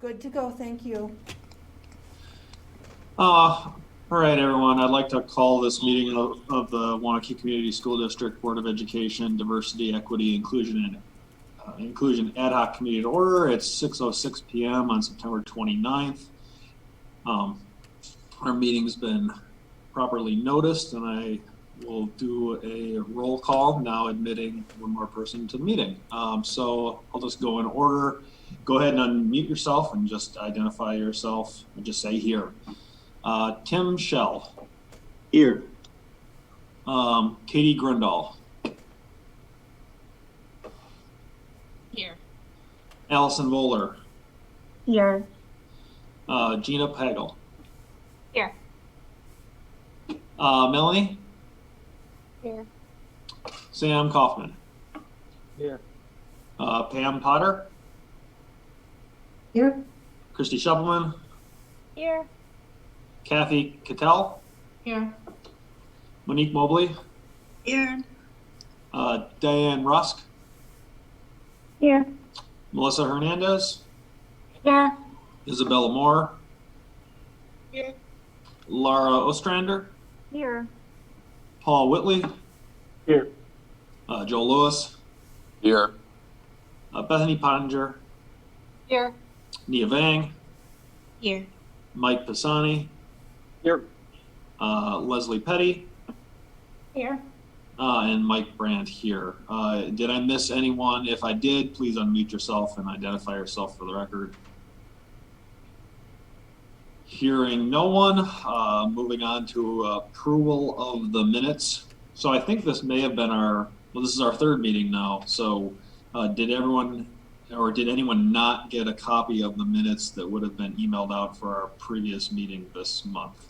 Good to go, thank you. All right, everyone. I'd like to call this meeting of the Waunakee Community School District Board of Education Diversity, Equity, Inclusion, and Inclusion Ad Hoc Committee to order. It's 6:06 p.m. on September 29th. Our meeting's been properly noticed, and I will do a roll call now, admitting one more person to the meeting. So I'll just go in order. Go ahead and unmute yourself and just identify yourself and just say here. Tim Schell. Here. Katie Grindall. Here. Allison Voller. Here. Gina Pagel. Here. Melanie. Here. Sam Kaufman. Here. Pam Potter. Here. Christy Shuppelman. Here. Kathy Cattell. Here. Monique Mobley. Here. Diane Rusk. Here. Melissa Hernandez. Here. Isabella Moore. Here. Laura Ostrander. Here. Paul Whitley. Here. Joel Lewis. Here. Bethany Pottinger. Here. Nia Vang. Here. Mike Pisani. Here. Leslie Petty. Here. And Mike Brandt here. Did I miss anyone? If I did, please unmute yourself and identify yourself for the record. Hearing no one, moving on to approval of the minutes. So I think this may have been this is our third meeting now. So did everyone, or did anyone not get a copy of the minutes that would have been emailed out for our previous meeting this month?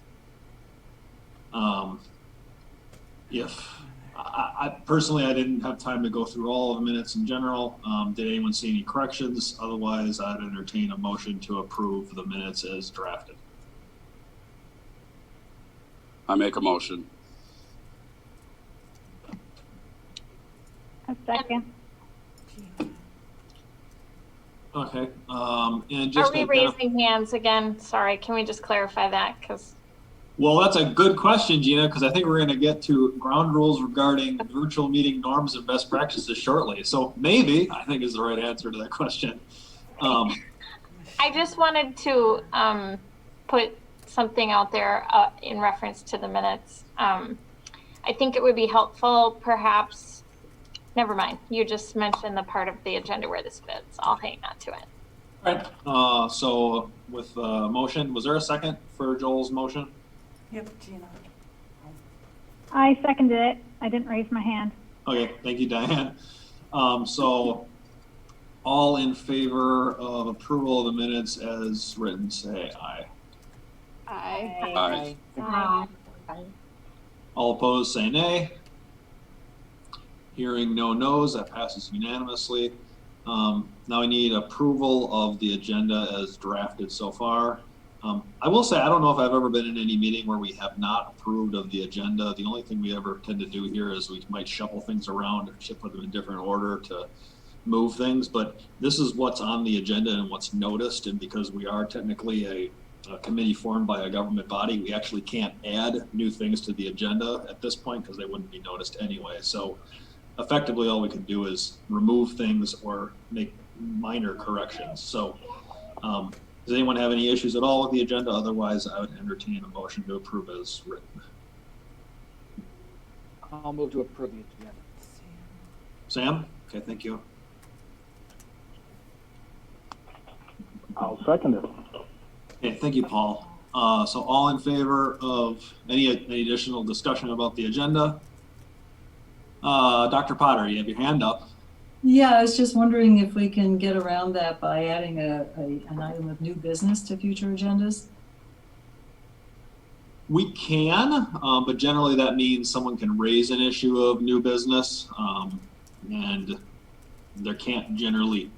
If I personally, I didn't have time to go through all of the minutes in general. Did anyone see any corrections? Otherwise, I'd entertain a motion to approve the minutes as drafted. I make a motion. A second. Okay. And just Are we raising hands again? Sorry, can we just clarify that? Well, that's a good question, Gina, because I think we're going to get to ground rules regarding virtual meeting norms and best practices shortly. So maybe, I think is the right answer to that question. I just wanted to put something out there in reference to the minutes. I think it would be helpful, perhaps, never mind. You just mentioned the part of the agenda where this fits. I'll hang on to it. All right. So with motion, was there a second for Joel's motion? Yep, Gina. I seconded it. I didn't raise my hand. Okay, thank you, Diane. So all in favor of approval of the minutes as written, say aye. Aye. Aye. All opposed, say nay. Hearing no no's, that passes unanimously. Now we need approval of the agenda as drafted so far. I will say, I don't know if I've ever been in any meeting where we have not approved of the agenda. The only thing we ever tend to do here is we might shuffle things around or put them in different order to move things, but this is what's on the agenda and what's noticed. And because we are technically a committee formed by a government body, we actually can't add new things to the agenda at this point because they wouldn't be noticed anyway. So effectively all we can do is remove things or make minor corrections. So does anyone have any issues at all with the agenda? Otherwise, I would entertain a motion to approve as written. I'll move to approve the agenda. Sam? Okay, thank you. I'll second it. Okay, thank you, Paul. So all in favor of any additional discussion about the agenda? Dr. Potter, you have your hand up. Yeah, I was just wondering if we can get around that by adding an item of new business to future agendas. We can, but generally that means someone can raise an issue of new business, and there can't generally,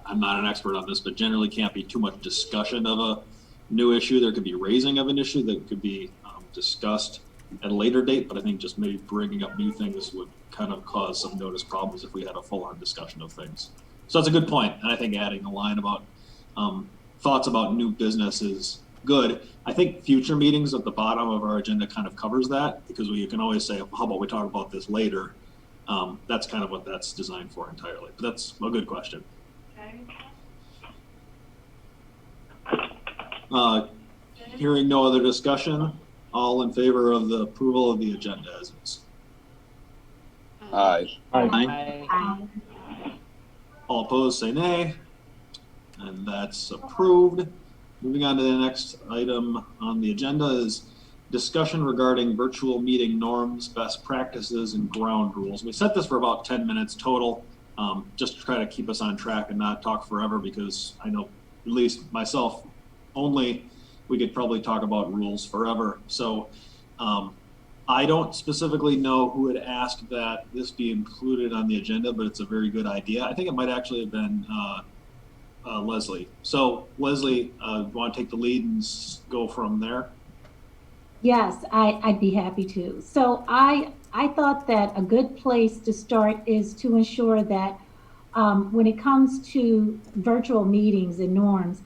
I'm not an expert on this, but generally can't be too much discussion of a new issue. There could be raising of an issue that could be discussed at a later date, but I think just maybe bringing up new things would kind of cause some notice problems if we had a full-on discussion of things. So that's a good point. And I think adding a line about thoughts about new business is good. I think future meetings at the bottom of our agenda kind of covers that, because you can always say, how about we talk about this later? That's kind of what that's designed for entirely, but that's a good question. Hearing no other discussion, all in favor of the approval of the agenda as is? Aye. Aye. All opposed, say nay. And that's approved. Moving on to the next item on the agenda is discussion regarding virtual meeting norms, best practices, and ground rules. We set this for about 10 minutes total, just to try to keep us on track and not talk forever, because I know, at least myself only, we could probably talk about rules forever. So I don't specifically know who had asked that this be included on the agenda, but it's a very good idea. I think it might actually have been Leslie. So Leslie, want to take the lead and go from there? Yes, I'd be happy to. So I thought that a good place to start is to ensure that when it comes to virtual meetings and norms,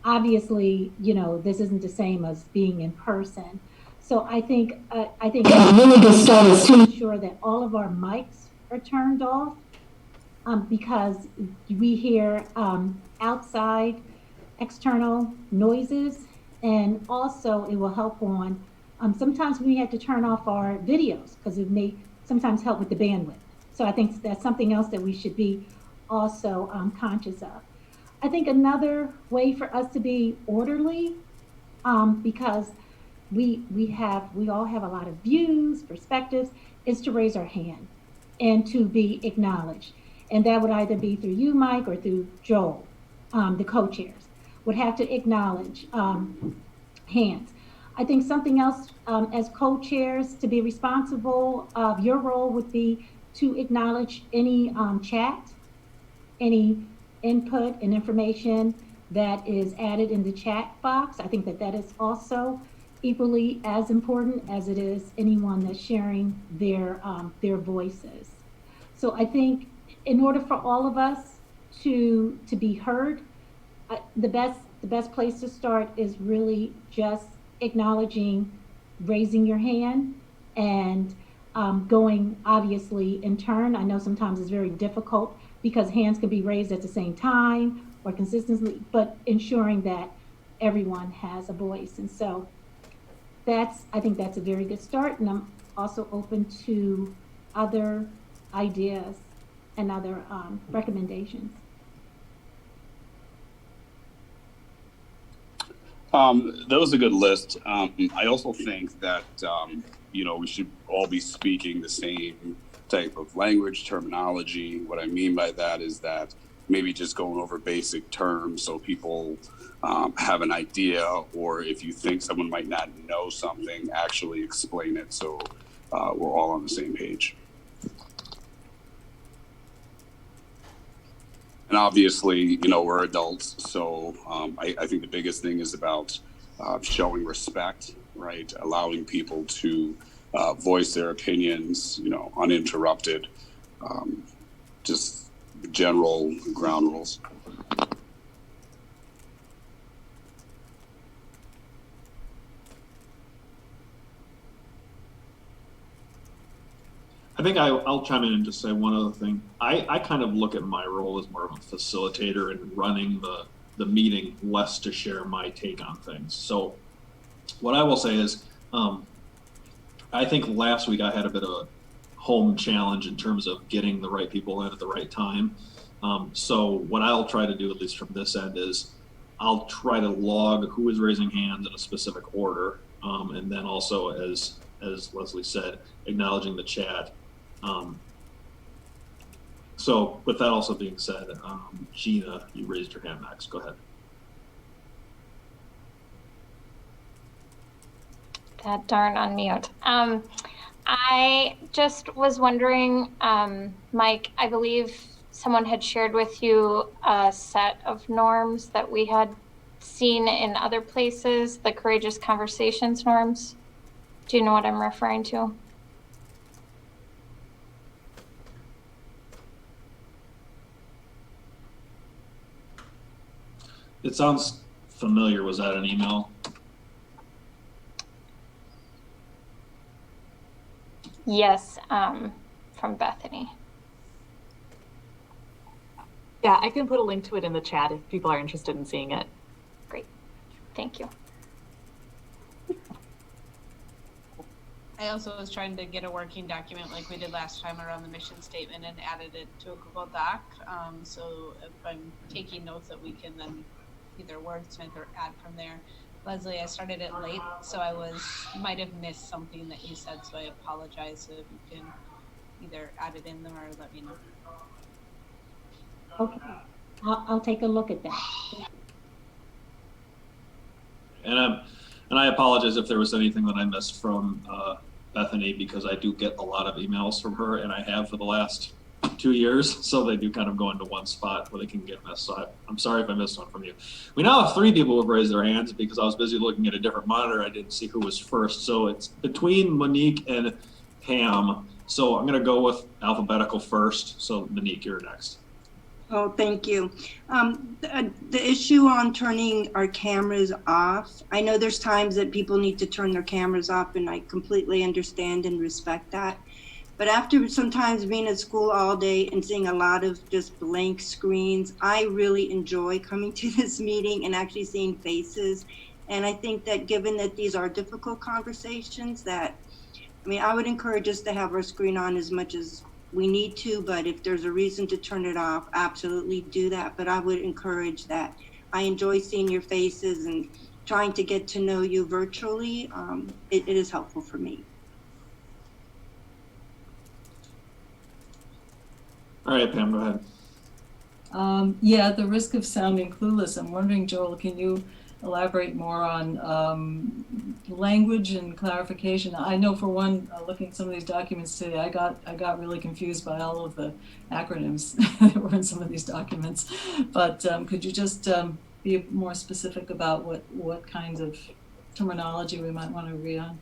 obviously, this isn't the same as being in person. So I think a really good start is to ensure that all of our mics are turned off, because we hear outside external noises, and also it will help on sometimes we have to turn off our videos because it may sometimes help with the bandwidth. So I think that's something else that we should be also conscious of. I think another way for us to be orderly, because we all have a lot of views, perspectives, is to raise our hand and to be acknowledged. And that would either be through you, Mike, or through Joel, the co-chairs, would have to acknowledge hands. I think something else as co-chairs to be responsible of your role would be to acknowledge any chat, any input and information that is added in the chat box. I think that is also equally as important as it is anyone that's sharing their voices. So I think in order for all of us to be heard, the best place to start is really just acknowledging, raising your hand, and going obviously in turn. I know sometimes it's very difficult because hands can be raised at the same time or consistently, but ensuring that everyone has a voice. And so I think that's a very good start. And I'm also open to other ideas and other recommendations. That was a good list. I also think that, we should all be speaking the same type of language, terminology. What I mean by that is that maybe just going over basic terms so people have an idea, or if you think someone might not know something, actually explain it so we're all on the same page. And obviously, we're adults, so I think the biggest thing is about showing respect, right? Allowing people to voice their opinions, uninterrupted, just general ground rules. I think I'll chime in and just say one other thing. I kind of look at my role as more of a facilitator in running the meeting, less to share my take on things. So what I will say is, I think last week I had a bit of a home challenge in terms of getting the right people in at the right time. So what I'll try to do, at least from this end, is I'll try to log who is raising hands in a specific order. And then also, as Leslie said, acknowledging the chat. So with that also being said, Gina, you raised your hand next. Go ahead. That darn unmute. I just was wondering, Mike, I believe someone had shared with you a set of norms that we had seen in other places, the Courageous Conversations norms. Do you know what I'm referring to? It sounds familiar. Was that an email? Yes, from Bethany. Yeah, I can put a link to it in the chat if people are interested in seeing it. Great. Thank you. I also was trying to get a working document like we did last time around the mission statement and added it to a Google Doc. So if I'm taking notes that we can then either wordsmith or add from there. Leslie, I started it late, so might have missed something that you said, so I apologize. So if you can either add it in there or let me know. Okay, I'll take a look at that. And I apologize if there was anything that I missed from Bethany, because I do get a lot of emails from her, and I have for the last 2 years, so they do kind of go into one spot where they can get missed. So I'm sorry if I missed one from you. We now have 3 people who have raised their hands because I was busy looking at a different monitor. I didn't see who was first. So it's between Monique and Pam. So I'm going to go with alphabetical first. So Monique, you're next. Oh, thank you. The issue on turning our cameras off, I know there's times that people need to turn their cameras off, and I completely understand and respect that. But after sometimes being at school all day and seeing a lot of just blank screens, I really enjoy coming to this meeting and actually seeing faces. And I think that given that these are difficult conversations, I would encourage us to have our screen on as much as we need to, but if there's a reason to turn it off, absolutely do that. But I would encourage that. I enjoy seeing your faces and trying to get to know you virtually. It is helpful for me. All right, Pam, go ahead. Yeah, at the risk of sounding clueless, I'm wondering, Joel, can you elaborate more on language and clarification? I know, for one, looking at some of these documents today, I got really confused by all of the acronyms that were in some of these documents. But could you just be more specific about what kinds of terminology we might want to agree on?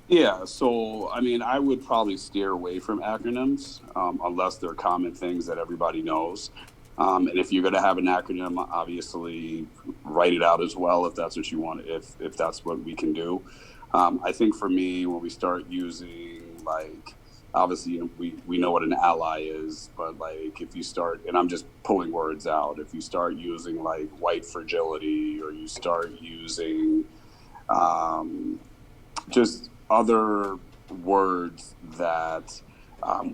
Yeah, so I mean, I would probably steer away from acronyms unless they're common things that everybody knows. And if you're going to have an acronym, obviously write it out as well if that's what you want, if that's what we can do. I think for me, when we start using, like, obviously we know what an ally is, but like if you start, and I'm just pulling words out, if you start using like white fragility, or you start using just other words that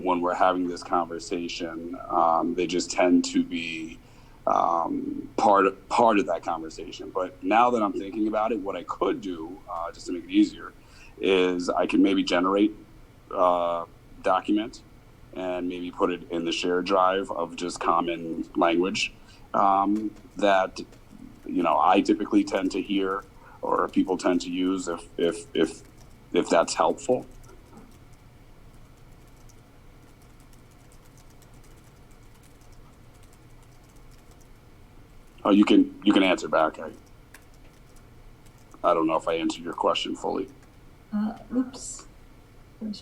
when we're having this conversation, they just tend to be part of that conversation. But now that I'm thinking about it, what I could do, just to make it easier, is I can maybe generate a document and maybe put it in the shared drive of just common language that I typically tend to hear or people tend to use if that's helpful. Oh, you can answer back. I don't know if I answered your question fully. Oops. I'm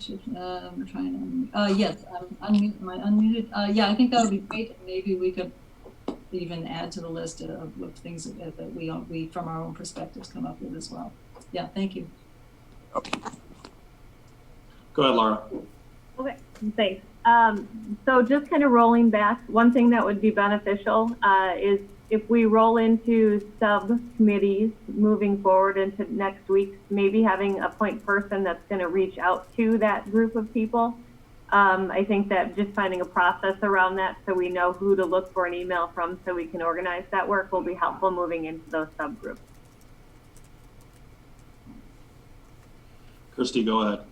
trying to. Yes, am I unmuted? Yeah, I think that would be great. Maybe we could even add to the list of things that we from our own perspectives come up with as well. Yeah, thank you. Okay. Go ahead, Laura. Okay, thanks. So just kind of rolling back, one thing that would be beneficial is if we roll into subcommittees moving forward into next week, maybe having a point person that's going to reach out to that group of people. I think that just finding a process around that so we know who to look for an email from so we can organize that work will be helpful moving into those subgroups. Christy, go ahead.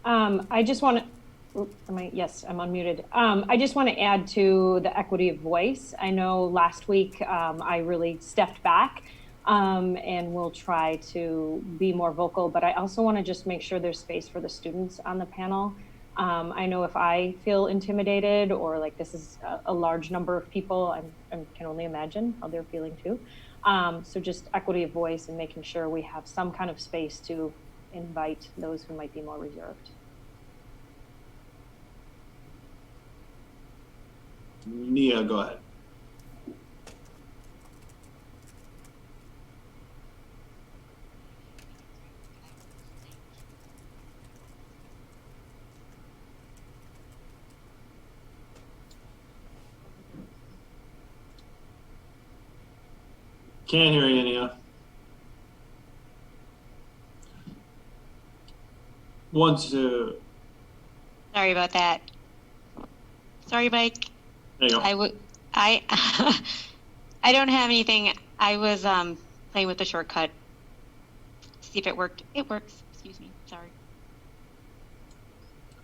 I just want to, yes, I'm unmuted. I just want to add to the equity of voice. I know last week I really stepped back and will try to be more vocal, but I also want to just make sure there's space for the students on the panel. I know if I feel intimidated or like this is a large number of people, I can only imagine how they're feeling too. So just equity of voice and making sure we have some kind of space to invite those who might be more reserved. Nia, go ahead. Can't hear you, Nia. 1, 2. Sorry about that. Sorry, Mike. There you go. I I don't have anything. I was playing with the shortcut. See if it worked. It works. Excuse me. Sorry.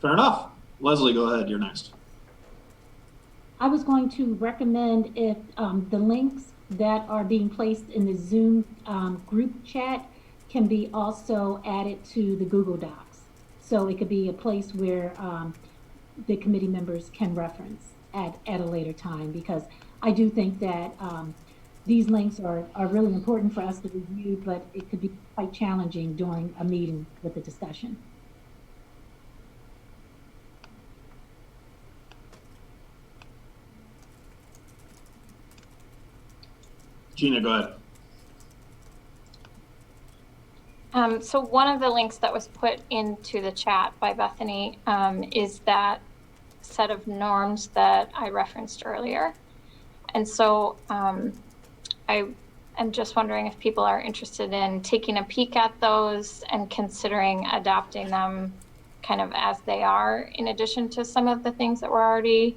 Fair enough. Leslie, go ahead. You're next. I was going to recommend if the links that are being placed in the Zoom group chat can be also added to the Google Docs. So it could be a place where the committee members can reference at a later time, because I do think that these links are really important for us to review, but it could be quite challenging during a meeting with a discussion. Gina, go ahead. So one of the links that was put into the chat by Bethany is that set of norms that I referenced earlier. And so I am just wondering if people are interested in taking a peek at those and considering adopting them kind of as they are, in addition to some of the things that were already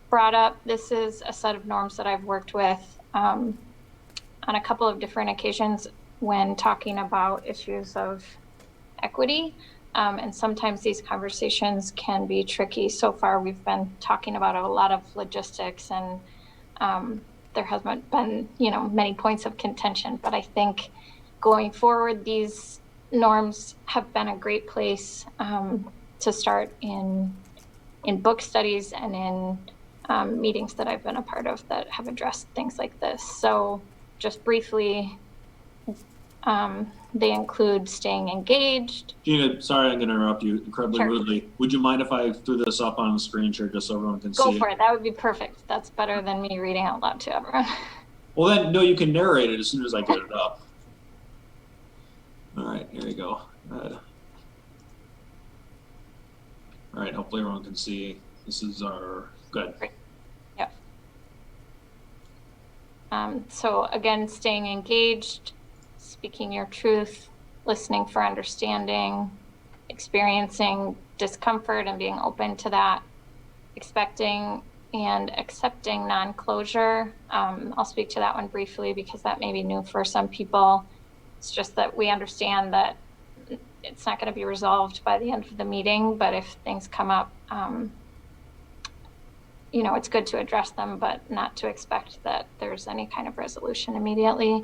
brought up. This is a set of norms that I've worked with on a couple of different occasions when talking about issues of equity. And sometimes these conversations can be tricky. So far, we've been talking about a lot of logistics, and there hasn't been, many points of contention. But I think going forward, these norms have been a great place to start in book studies and in meetings that I've been a part of that have addressed things like this. So just briefly, they include staying engaged. Gina, sorry I'm going to interrupt you incredibly Sure. rudely. Would you mind if I threw this up on the screen share just so everyone can Go see for it? it. That would be perfect. That's better than me reading out loud to everyone. Well, then, no, you can narrate it as soon as I get it up. All right, here you go. Go ahead. All right, hopefully everyone can see. This is our, good. Yep. So again, staying engaged, speaking your truth, listening for understanding, experiencing discomfort and being open to that, expecting and accepting non-closure. I'll speak to that one briefly because that may be new for some people. It's just that we understand that it's not going to be resolved by the end of the meeting, but if things come up, it's good to address them, but not to expect that there's any kind of resolution immediately.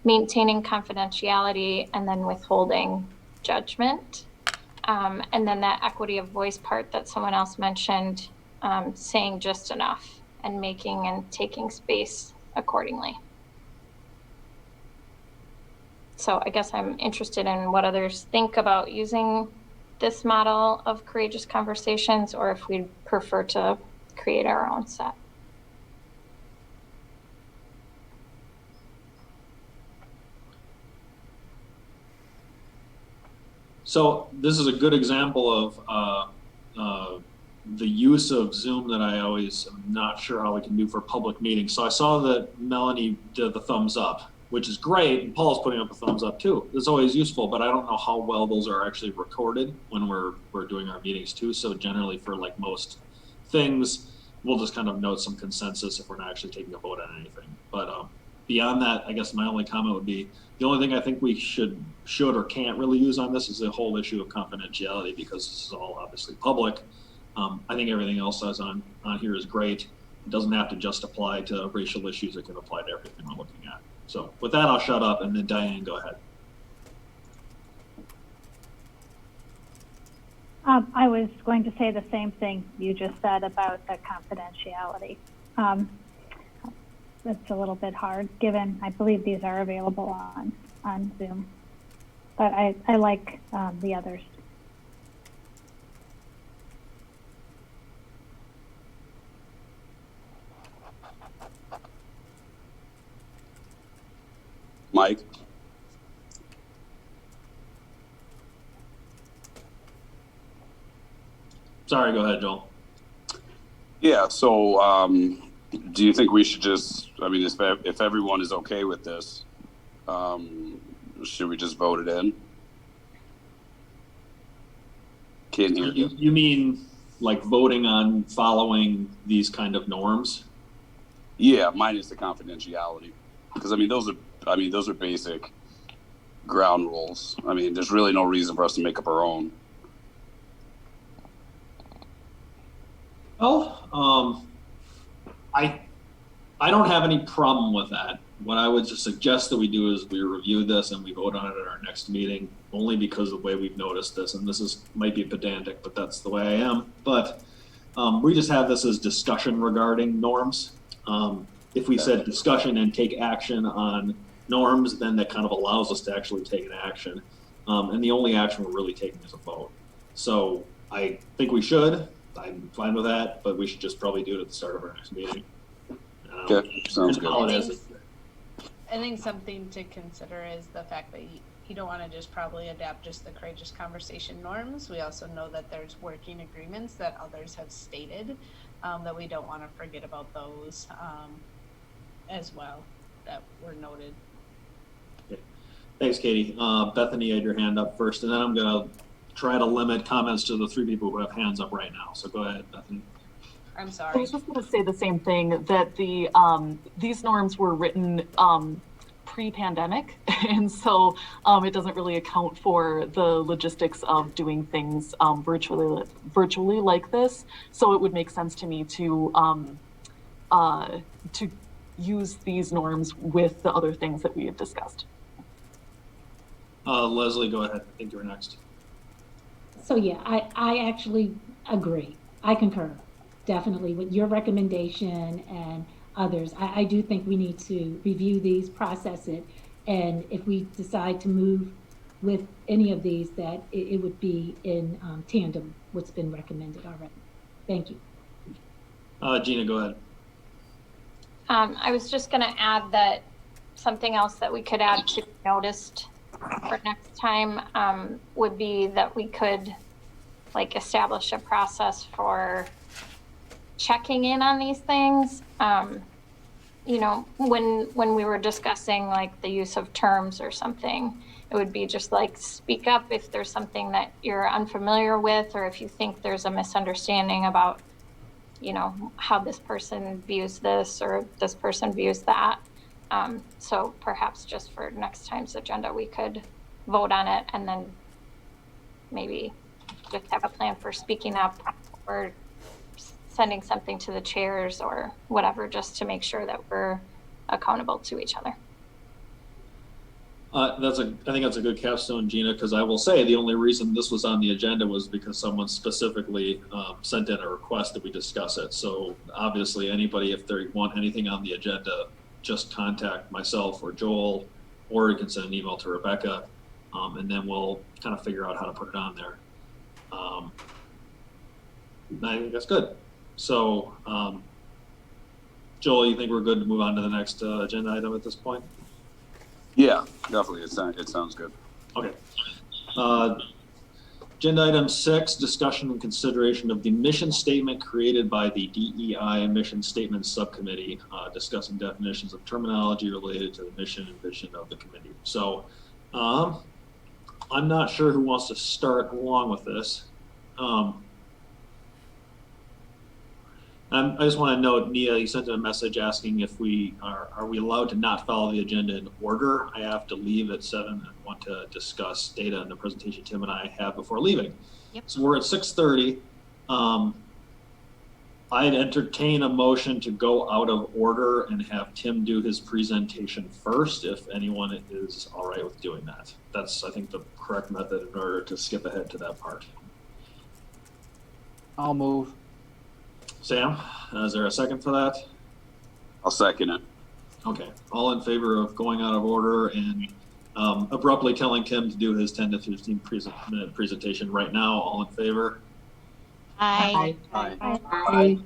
Maintaining confidentiality and then withholding judgment. And then that equity of voice part that someone else mentioned, saying just enough and making and taking space accordingly. So I guess I'm interested in what others think about using this model of courageous conversations, or if we'd prefer to create our own set. So this is a good example of the use of Zoom that I always am not sure how we can do for public meetings. So I saw that Melanie did the thumbs up, which is great, and Paul's putting up a thumbs up too. It's always useful, but I don't know how well those are actually recorded when we're doing our meetings too. So generally for like most things, we'll just kind of note some consensus if we're not actually taking a vote on anything. But beyond that, I guess my only comment would be, the only thing I think we should or can't really use on this is the whole issue of confidentiality, because this is all obviously public. I think everything else that's on here is great. It doesn't have to just apply to racial issues. It can apply to everything we're looking at. So with that, I'll shut up, and then Diane, go ahead. I was going to say the same thing you just said about the confidentiality. It's a little bit hard, given I believe these are available on Zoom, but I like the others. Mike? Sorry, go ahead, Joel. Yeah, so Do you think we should just, I mean, if everyone is okay with this, should we just vote it in? Can't hear you. You mean like voting on following these kind of norms? Yeah, minus the confidentiality, because I mean those are basic ground rules. I mean, there's really no reason for us to make up our own. Well, I don't have any problem with that. What I would just suggest that we do is we review this and we vote on it at our next meeting, only because of the way we've noticed this. And this might be pedantic, but that's the way I am. But we just have this as discussion regarding norms. If we said discussion and take action on norms, then that kind of allows us to actually take an action. And the only action we're really taking is a vote. So I think we should. I'm fine with that, but we should just probably do it at the start of our next meeting. Okay, sounds good. I think something to consider is the fact that you don't want to just probably adapt just the courageous conversation norms. We also know that there's working agreements that others have stated, that we don't want to forget about those as well, that were noted. Okay. Thanks, Katie. Bethany, you had your hand up first, and then I'm going to try to limit comments to the 3 people who have hands up right now. So go ahead, Bethany. I'm sorry. I was just going to say the same thing, that the these norms were written pre-pandemic, and so it doesn't really account for the logistics of doing things virtually like this. So it would make sense to me to use these norms with the other things that we have discussed. Leslie, go ahead. I think you're next. So yeah, I actually agree. I concur definitely with your recommendation and others. I do think we need to review these, process it, and if we decide to move with any of these, that it would be in tandem what's been recommended already. Thank you. Gina, go ahead. I was just going to add that something else that we could add to noticed for next time would be that we could like establish a process for checking in on these things. You know, when we were discussing like the use of terms or something, it would be just like speak up if there's something that you're unfamiliar with, or if you think there's a misunderstanding about, you know, how this person views this or this person views that. So perhaps just for next time's agenda, we could vote on it and then maybe just have a plan for speaking up or sending something to the chairs or whatever, just to make sure that we're accountable to each other. I think that's a good capstone, Gina, because I will say the only reason this was on the agenda was because someone specifically sent in a request that we discuss it. So obviously anybody, if they want anything on the agenda, just contact myself or Joel, or you can send an email to Rebecca, and then we'll kind of figure out how to put it on there. I think that's good. So, Joel, you think we're good to move on to the next agenda item at this point? Yeah, definitely. It sounds good. Okay. Agenda item 6, discussion and consideration of the mission statement created by the DEI Mission Statement Subcommittee, discussing definitions of terminology related to the mission and vision of the committee. So I'm not sure who wants to start along with this. I just want to note, Nia, you sent a message asking if we are we allowed to not follow the agenda in order. I have to leave at 7 and want to discuss data in the presentation Tim and I have before leaving. Yep. So we're at 6:30. I'd entertain a motion to go out of order and have Tim do his presentation first, if anyone is all right with doing that. That's, I think, the correct method in order to skip ahead to that part. I'll move. Sam, is there a second for that? I'll second it. Okay, all in favor of going out of order and abruptly telling Tim to do his 10 to 15 minute presentation right now? All in favor? Aye. Aye. Aye.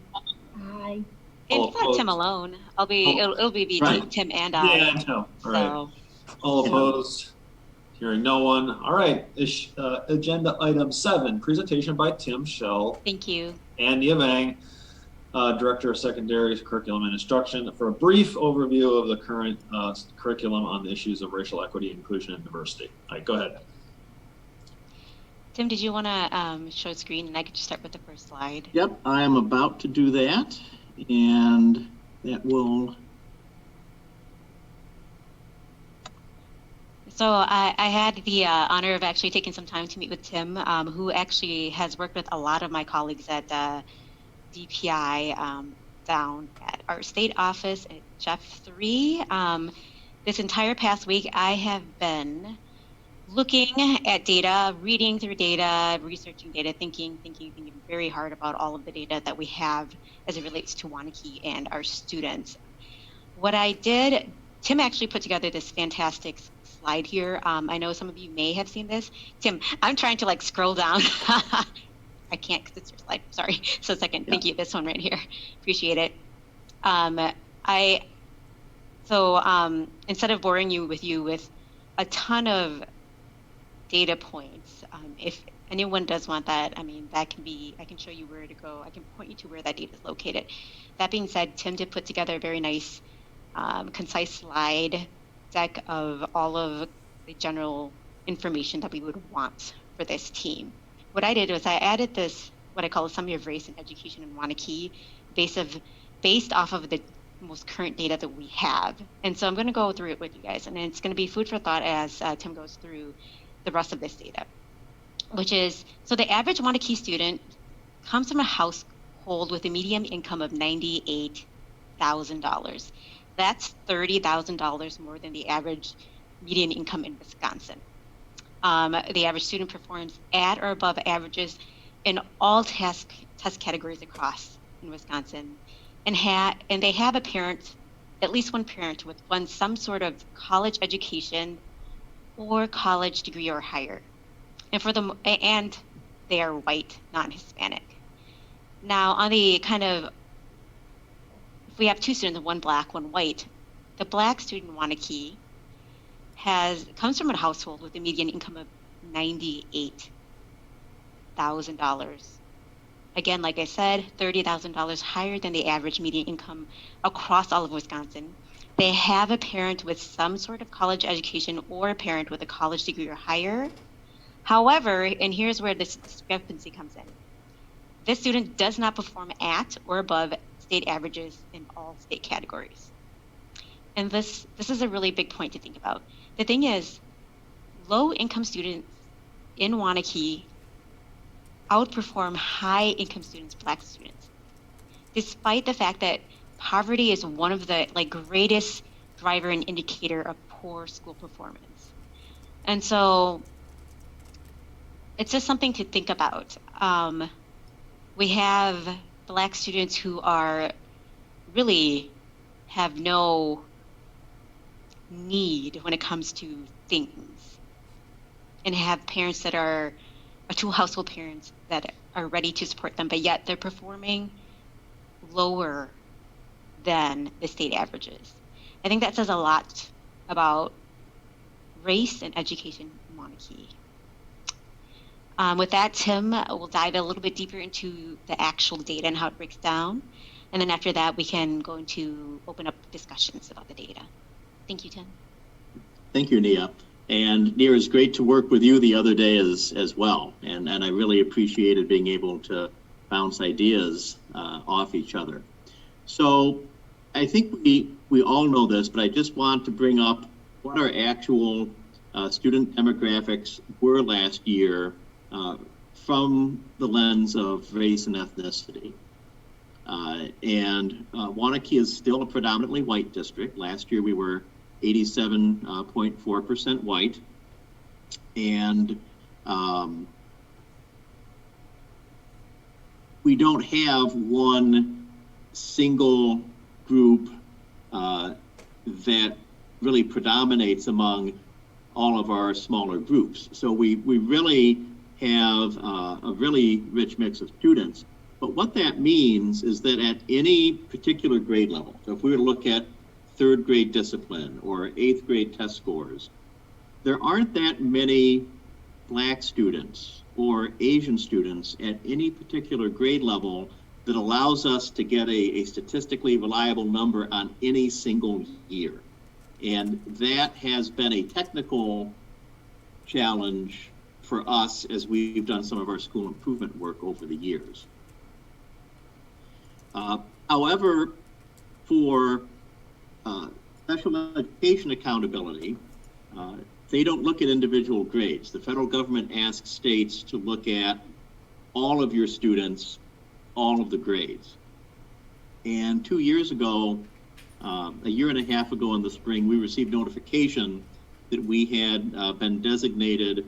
Aye. It's not Tim alone. It'll be right. Tim and I. Yeah, I know. All right. So. All opposed? Hearing no one. All right. Agenda item 7, presentation by Tim Schell Thank you. and Nia Vang. Director of Secondary Curriculum and Instruction, for a brief overview of the current curriculum on the issues of racial equity, inclusion, and diversity. All right, go ahead. Tim, did you want to show screen, and I could just start with the first slide? Yep, I am about to do that, and that will. So I had the honor of actually taking some time to meet with Tim, who actually has worked with a lot of my colleagues at DPI down at our state office at Jeff 3. This entire past week, I have been looking at data, reading through data, researching data, thinking very hard about all of the data that we have as it relates to Waunakee and our students. What I did, Tim actually put together this fantastic slide here. I know some of you may have seen this. Tim, I'm trying to like scroll down. I can't because it's your slide. Sorry. So second, Thank you. This one right here. Appreciate it. Instead of boring you with a ton of data points, if anyone does want that, I mean, that can be, I can show you where to go. I can point you to where that data is located. That being said, Tim did put together a very nice, concise slide deck of all of the general information that we would want for this team. What I did was I added this, what I call a summary of race and education in Waunakee, based off of the most current data that we have. And so I'm going to go through it with you guys, and it's going to be food for thought as Tim goes through the rest of this data, which is, so the average Waunakee student comes from a household with a median income of $98,000. That's $30,000 more than the average median income in Wisconsin. The average student performs at or above averages in all test categories across in Wisconsin, and they have a parent, at least one parent, with some sort of college education or college degree or higher, and they are white, not Hispanic. Now, on the kind of, if we have two students, one black, one white, the black student in Waunakee comes from a household with a median income of $98,000. Again, like I said, $30,000 higher than the average median income across all of Wisconsin. They have a parent with some sort of college education or a parent with a college degree or higher. However, and here's where this discrepancy comes in. This student does not perform at or above state averages in all state categories. And this is a really big point to think about. The thing is, low-income students in Waunakee outperform high-income students, black students, despite the fact that poverty is one of the greatest driver and indicator of poor school performance. And so it's just something to think about. We have black students who really have no need when it comes to things, and have parents that are two household parents that are ready to support them, but yet they're performing lower than the state averages. I think that says a lot about race and education in Waunakee. With that, Tim will dive a little bit deeper into the actual data and how it breaks down. And then after that, we can go into open up discussions about the data. Thank you, Tim. Thank you, Nia. And Nia, it's great to work with you the other day as well. And I really appreciated being able to bounce ideas off each other. So I think we all know this, but I just want to bring up what our actual student demographics were last year from the lens of race and ethnicity. Waunakee is still a predominantly white district. Last year we were 87.4% white. And we don't have one single group that really predominates among all of our smaller groups. So we really have a really rich mix of students. But what that means is that at any particular grade level, so if we were to look at third grade discipline or eighth grade test scores, there aren't that many black students or Asian students at any particular grade level that allows us to get a statistically reliable number on any single year. And that has been a technical challenge for us as we've done some of our school improvement work over the years. However, for special education accountability, they don't look at individual grades. The federal government asks states to look at all of your students, all of the grades. And 2 years ago, a year and a half ago in the spring, we received notification that we had been designated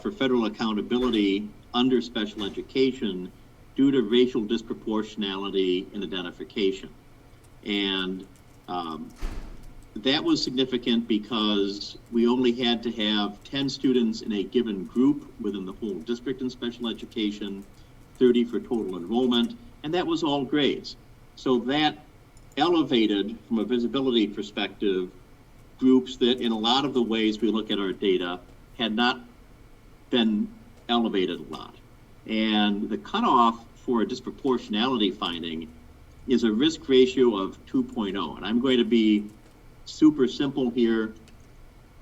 for federal accountability under special education due to racial disproportionality in identification. And that was significant because we only had to have 10 students in a given group within the whole district in special education, 30 for total enrollment, and that was all grades. So that elevated, from a visibility perspective, groups that in a lot of the ways we look at our data had not been elevated a lot. And the cutoff for a disproportionality finding is a risk ratio of 2.0. And I'm going to be super simple here.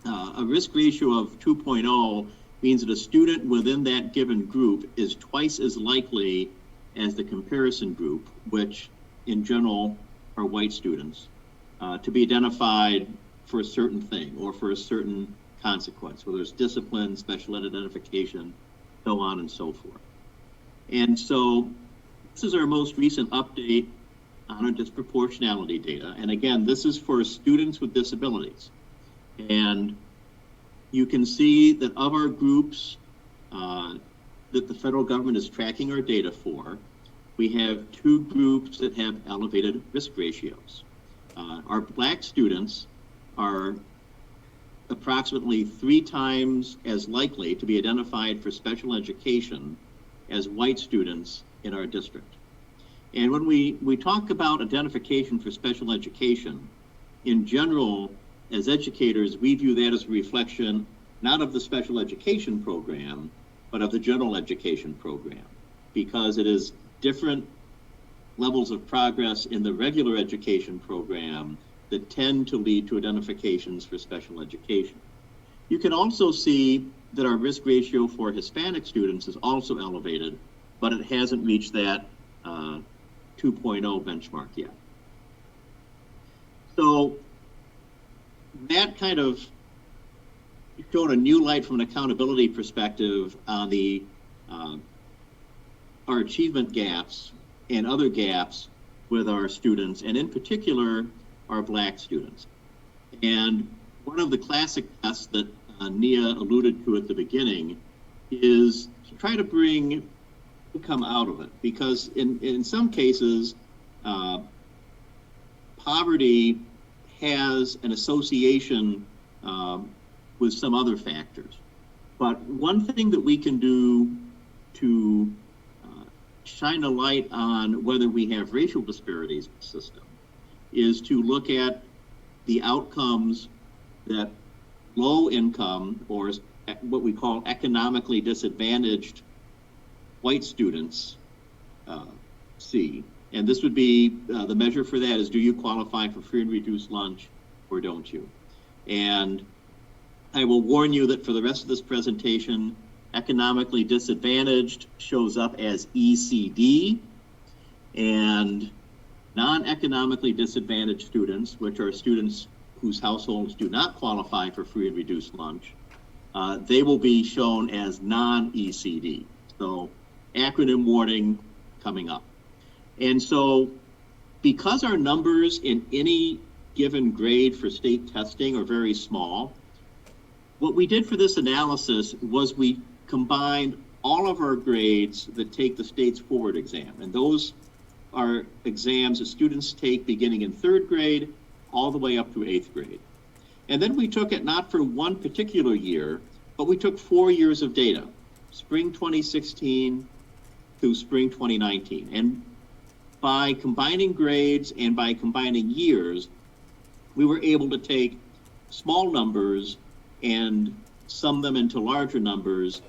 A risk ratio of 2.0 means that a student within that given group is twice as likely as the comparison group, which in general are white students, to be identified for a certain thing or for a certain consequence, whether it's discipline, special ed identification, so on and so forth. And so this is our most recent update on our disproportionality data. And again, this is for students with disabilities. And you can see that of our groups that the federal government is tracking our data for, we have 2 groups that have elevated risk ratios. Our Black students are approximately 3 times as likely to be identified for special education as white students in our district. And when we talk about identification for special education, in general, as educators, we view that as a reflection not of the special education program, but of the general education program, because it is different levels of progress in the regular education program that tend to lead to identifications for special education. You can also see that our risk ratio for Hispanic students is also elevated, but it hasn't reached that 2.0 benchmark yet. So that kind of showed a new light from an accountability perspective on the our achievement gaps and other gaps with our students, and in particular, our Black students. And one of the classic tests that Nia alluded to at the beginning is to try to bring income out of it, because in some cases, poverty has an association with some other factors. But one thing that we can do to shine a light on whether we have racial disparities in the system is to look at the outcomes that low income, or what we call economically disadvantaged white students see. And this would be, the measure for that is, do you qualify for free and reduced lunch or don't you? And I will warn you that for the rest of this presentation, economically disadvantaged shows up as ECD, and non-economically disadvantaged students, which are students whose households do not qualify for free and reduced lunch, they will be shown as non-ECD. So acronym warning coming up. And so because our numbers in any given grade for state testing are very small, what we did for this analysis was we combined all of our grades that take the state's forward exam. And those are exams that students take beginning in 3rd grade all the way up through 8th grade. And then we took it not for one particular year, but we took 4 years of data, spring 2016 through spring 2019. And by combining grades and by combining years, we were able to take small numbers and sum them into larger numbers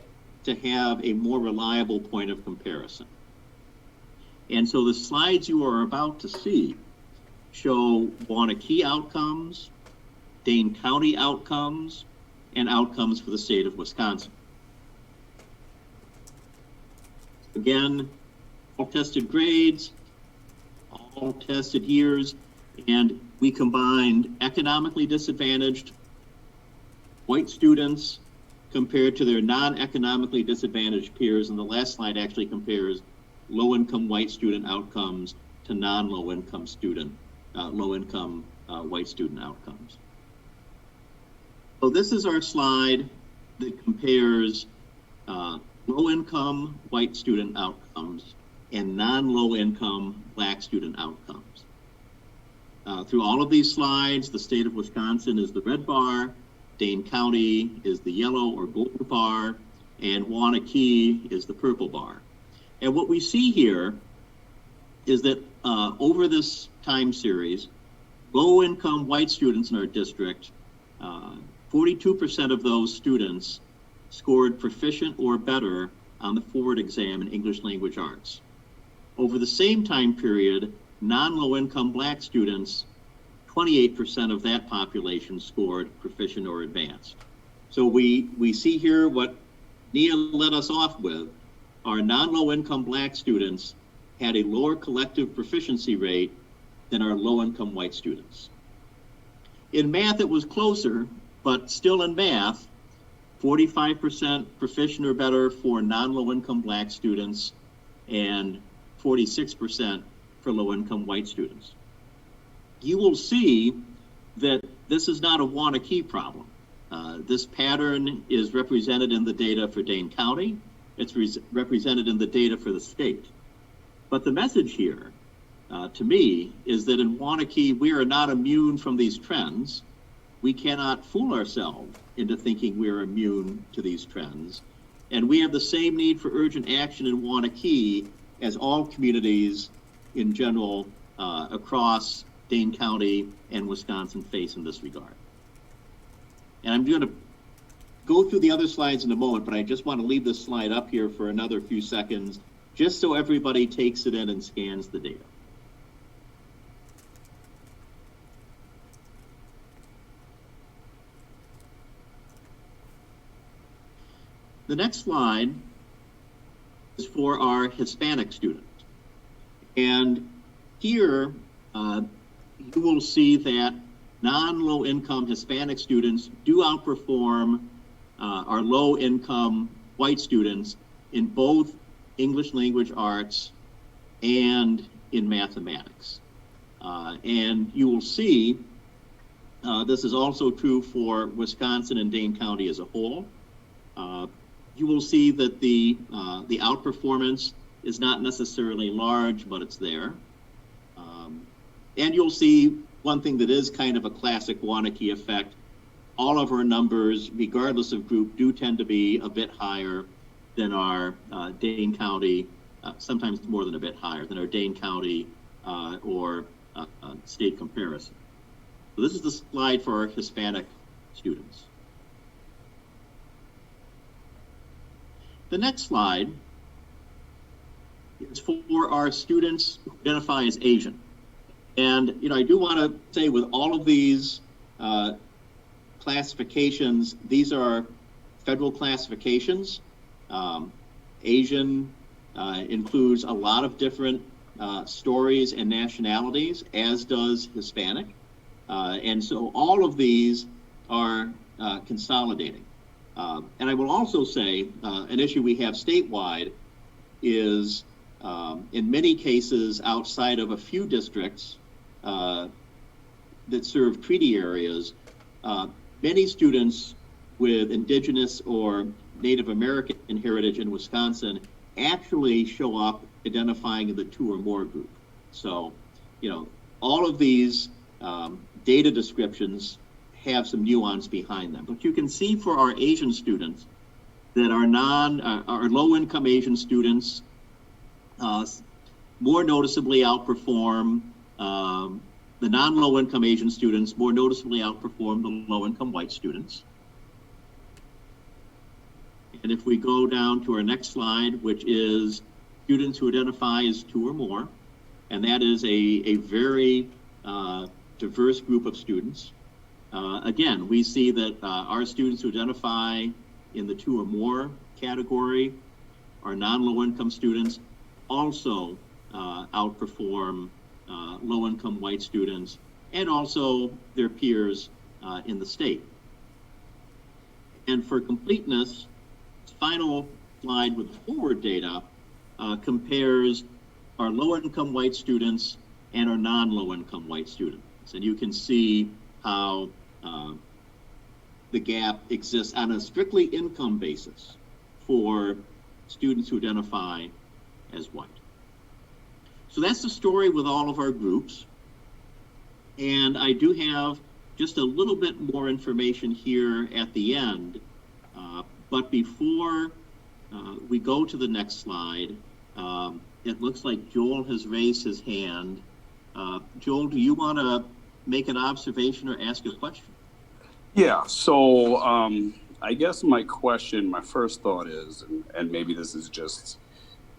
to have a more reliable point of comparison. And so the slides you are about to see show Waunakee outcomes, Dane County outcomes, and outcomes for the state of Wisconsin. Again, all tested grades, all tested years, and we combined economically disadvantaged white students compared to their non-economically disadvantaged peers, and the last slide actually compares low-income white student outcomes to non-low-income student, low-income white student outcomes. So this is our slide that compares low-income white student outcomes and non-low-income Black student outcomes. Through all of these slides, the state of Wisconsin is the red bar, Dane County is the yellow or gold bar, and Waunakee is the purple bar. And what we see here is that over this time series, low-income white students in our district, 42% of those students scored proficient or better on the forward exam in English language arts. Over the same time period, non-low-income Black students, 28% of that population scored proficient or advanced. So we see here what Nia led us off with. Our non-low-income Black students had a lower collective proficiency rate than our low-income white students. In math, it was closer, but still in math, 45% proficient or better for non-low-income Black students and 46% for low-income white students. You will see that this is not a Waunakee problem. This pattern is represented in the data for Dane County. It's represented in the data for the state. But the message here, to me, is that in Waunakee, we are not immune from these trends. We cannot fool ourselves into thinking we're immune to these trends. And we have the same need for urgent action in Waunakee as all communities in general across Dane County and Wisconsin face in this regard. And I'm going to go through the other slides in a moment, but I just want to leave this slide up here for another few seconds, just so everybody takes it in and scans the data. The next slide is for our Hispanic students. And here, you will see that non-low-income Hispanic students do outperform our low-income white students in both English language arts and in mathematics. And you will see this is also true for Wisconsin and Dane County as a whole. You will see that the outperformance is not necessarily large, but it's there. And you'll see one thing that is kind of a classic Waunakee effect. All of our numbers, regardless of group, do tend to be a bit higher than our Dane County, sometimes more than a bit higher than our Dane County or state comparison. So this is the slide for our Hispanic students. The next slide is for our students who identify as Asian. And, you know, I do want to say with all of these classifications, these are federal classifications. Asian includes a lot of different stories and nationalities, as does Hispanic. And so all of these are consolidating. And I will also say an issue we have statewide is in many cases outside of a few districts that serve treaty areas, many students with Indigenous or Native American heritage in Wisconsin actually show up identifying in the 2 or more group. So, you know, all of these data descriptions have some nuance behind them. But you can see for our Asian students that our low-income Asian students more noticeably outperform the non-low-income Asian students, more noticeably outperform the low-income white students. And if we go down to our next slide, which is students who identify as 2 or more, and that is a very diverse group of students. Again, we see that our students who identify in the 2 or more category, our non-low-income students, also outperform low-income white students and also their peers in the state. And for completeness, final slide with the forward data compares our low-income white students and our non-low-income white students. And you can see how the gap exists on a strictly income basis for students who identify as white. So that's the story with all of our groups. And I do have just a little bit more information here at the end. But before we go to the next slide, it looks like Joel has raised his hand. Joel, do you want to make an observation or ask a question? Yeah, so I guess my first thought is, and maybe this is just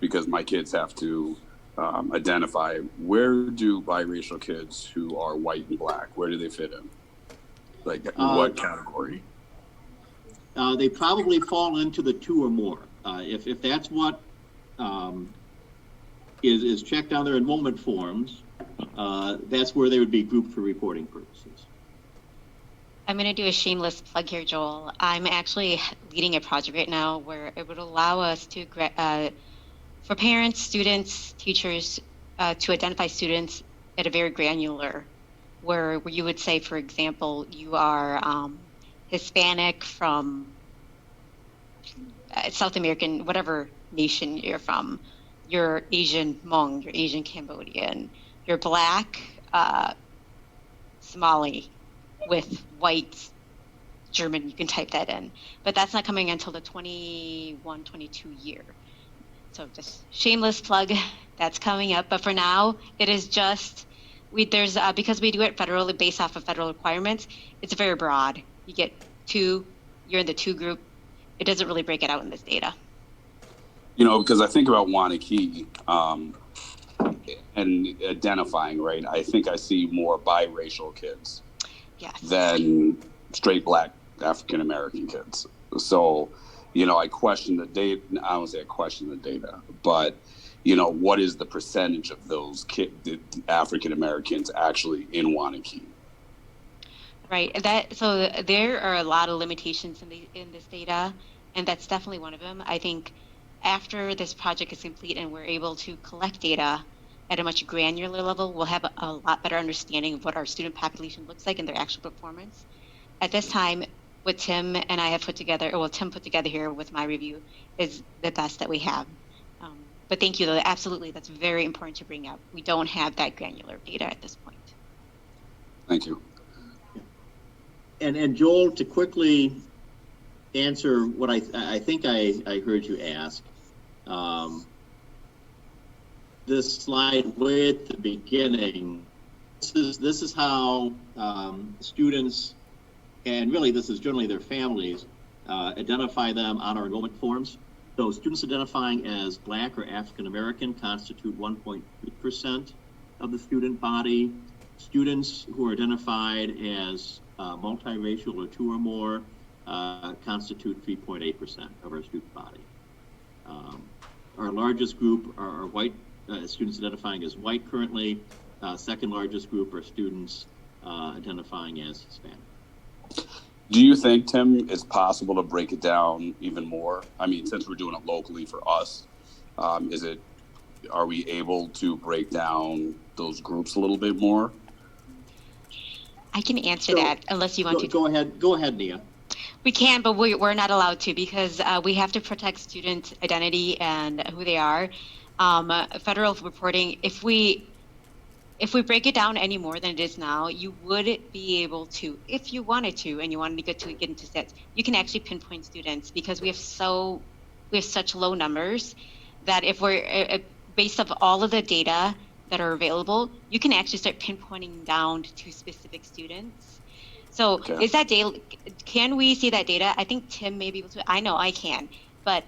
because my kids have to identify, where do biracial kids who are white and black, where do they fit in? Like what category? They probably fall into the 2 or more. If that's what is checked on their enrollment forms, that's where they would be grouped for reporting purposes. I'm going to do a shameless plug here, Joel. I'm actually leading a project right now where it would allow us to, for parents, students, teachers, to identify students at a very granular, where you would say, for example, you are Hispanic from South American, whatever nation you're from. You're Asian Hmong, you're Asian Cambodian, you're Black Somali with white German, you can type that in. But that's not coming until the 21-22 year. So just shameless plug, that's coming up. But for now, it is just, because we do it federally based off of federal requirements, it's very broad. You get 2, you're in the 2 group. It doesn't really break it out in this data. You know, because I think about Waunakee and identifying, right? I think I see more biracial kids than straight black African-American kids. So, you know, I question the data. I don't say I question the data, but, you know, what is the percentage of those African-Americans actually in Waunakee? Right. So there are a lot of limitations in this data, and that's definitely one of them. I think after this project is complete and we're able to collect data at a much granular level, we'll have a lot better understanding of what our student population looks like and their actual performance. At this time, what Tim and I have put together, or what Tim put together here with my review, is the best that we have. But thank you, though. Absolutely, that's very important to bring up. We don't have that granular data at this point. Thank you. And Joel, to quickly answer what I think I heard you ask, this slide way at the beginning, this is how students, and really this is generally their families, identify them on our enrollment forms. So students identifying as Black or African American constitute 1.3% of the student body. Students who are identified as multiracial or 2 or more constitute 3.8% of our student body. Our largest group are white students identifying as white currently. Second largest group are students identifying as Hispanic. Do you think, Tim, it's possible to break it down even more? I mean, since we're doing it locally for us, are we able to break down those groups a little bit more? I can answer that unless you want to. Go ahead, Nia. We can, but we're not allowed to because we have to protect student identity and who they are. Federal reporting, if we break it down any more than it is now, you would be able to, if you wanted to, and you wanted to get into stats, you can actually pinpoint students because we have such low numbers that if we're based off all of the data that are available, you can actually start pinpointing down to specific students. So is that data, can we see that data? I think Tim may be able to, I know I can, but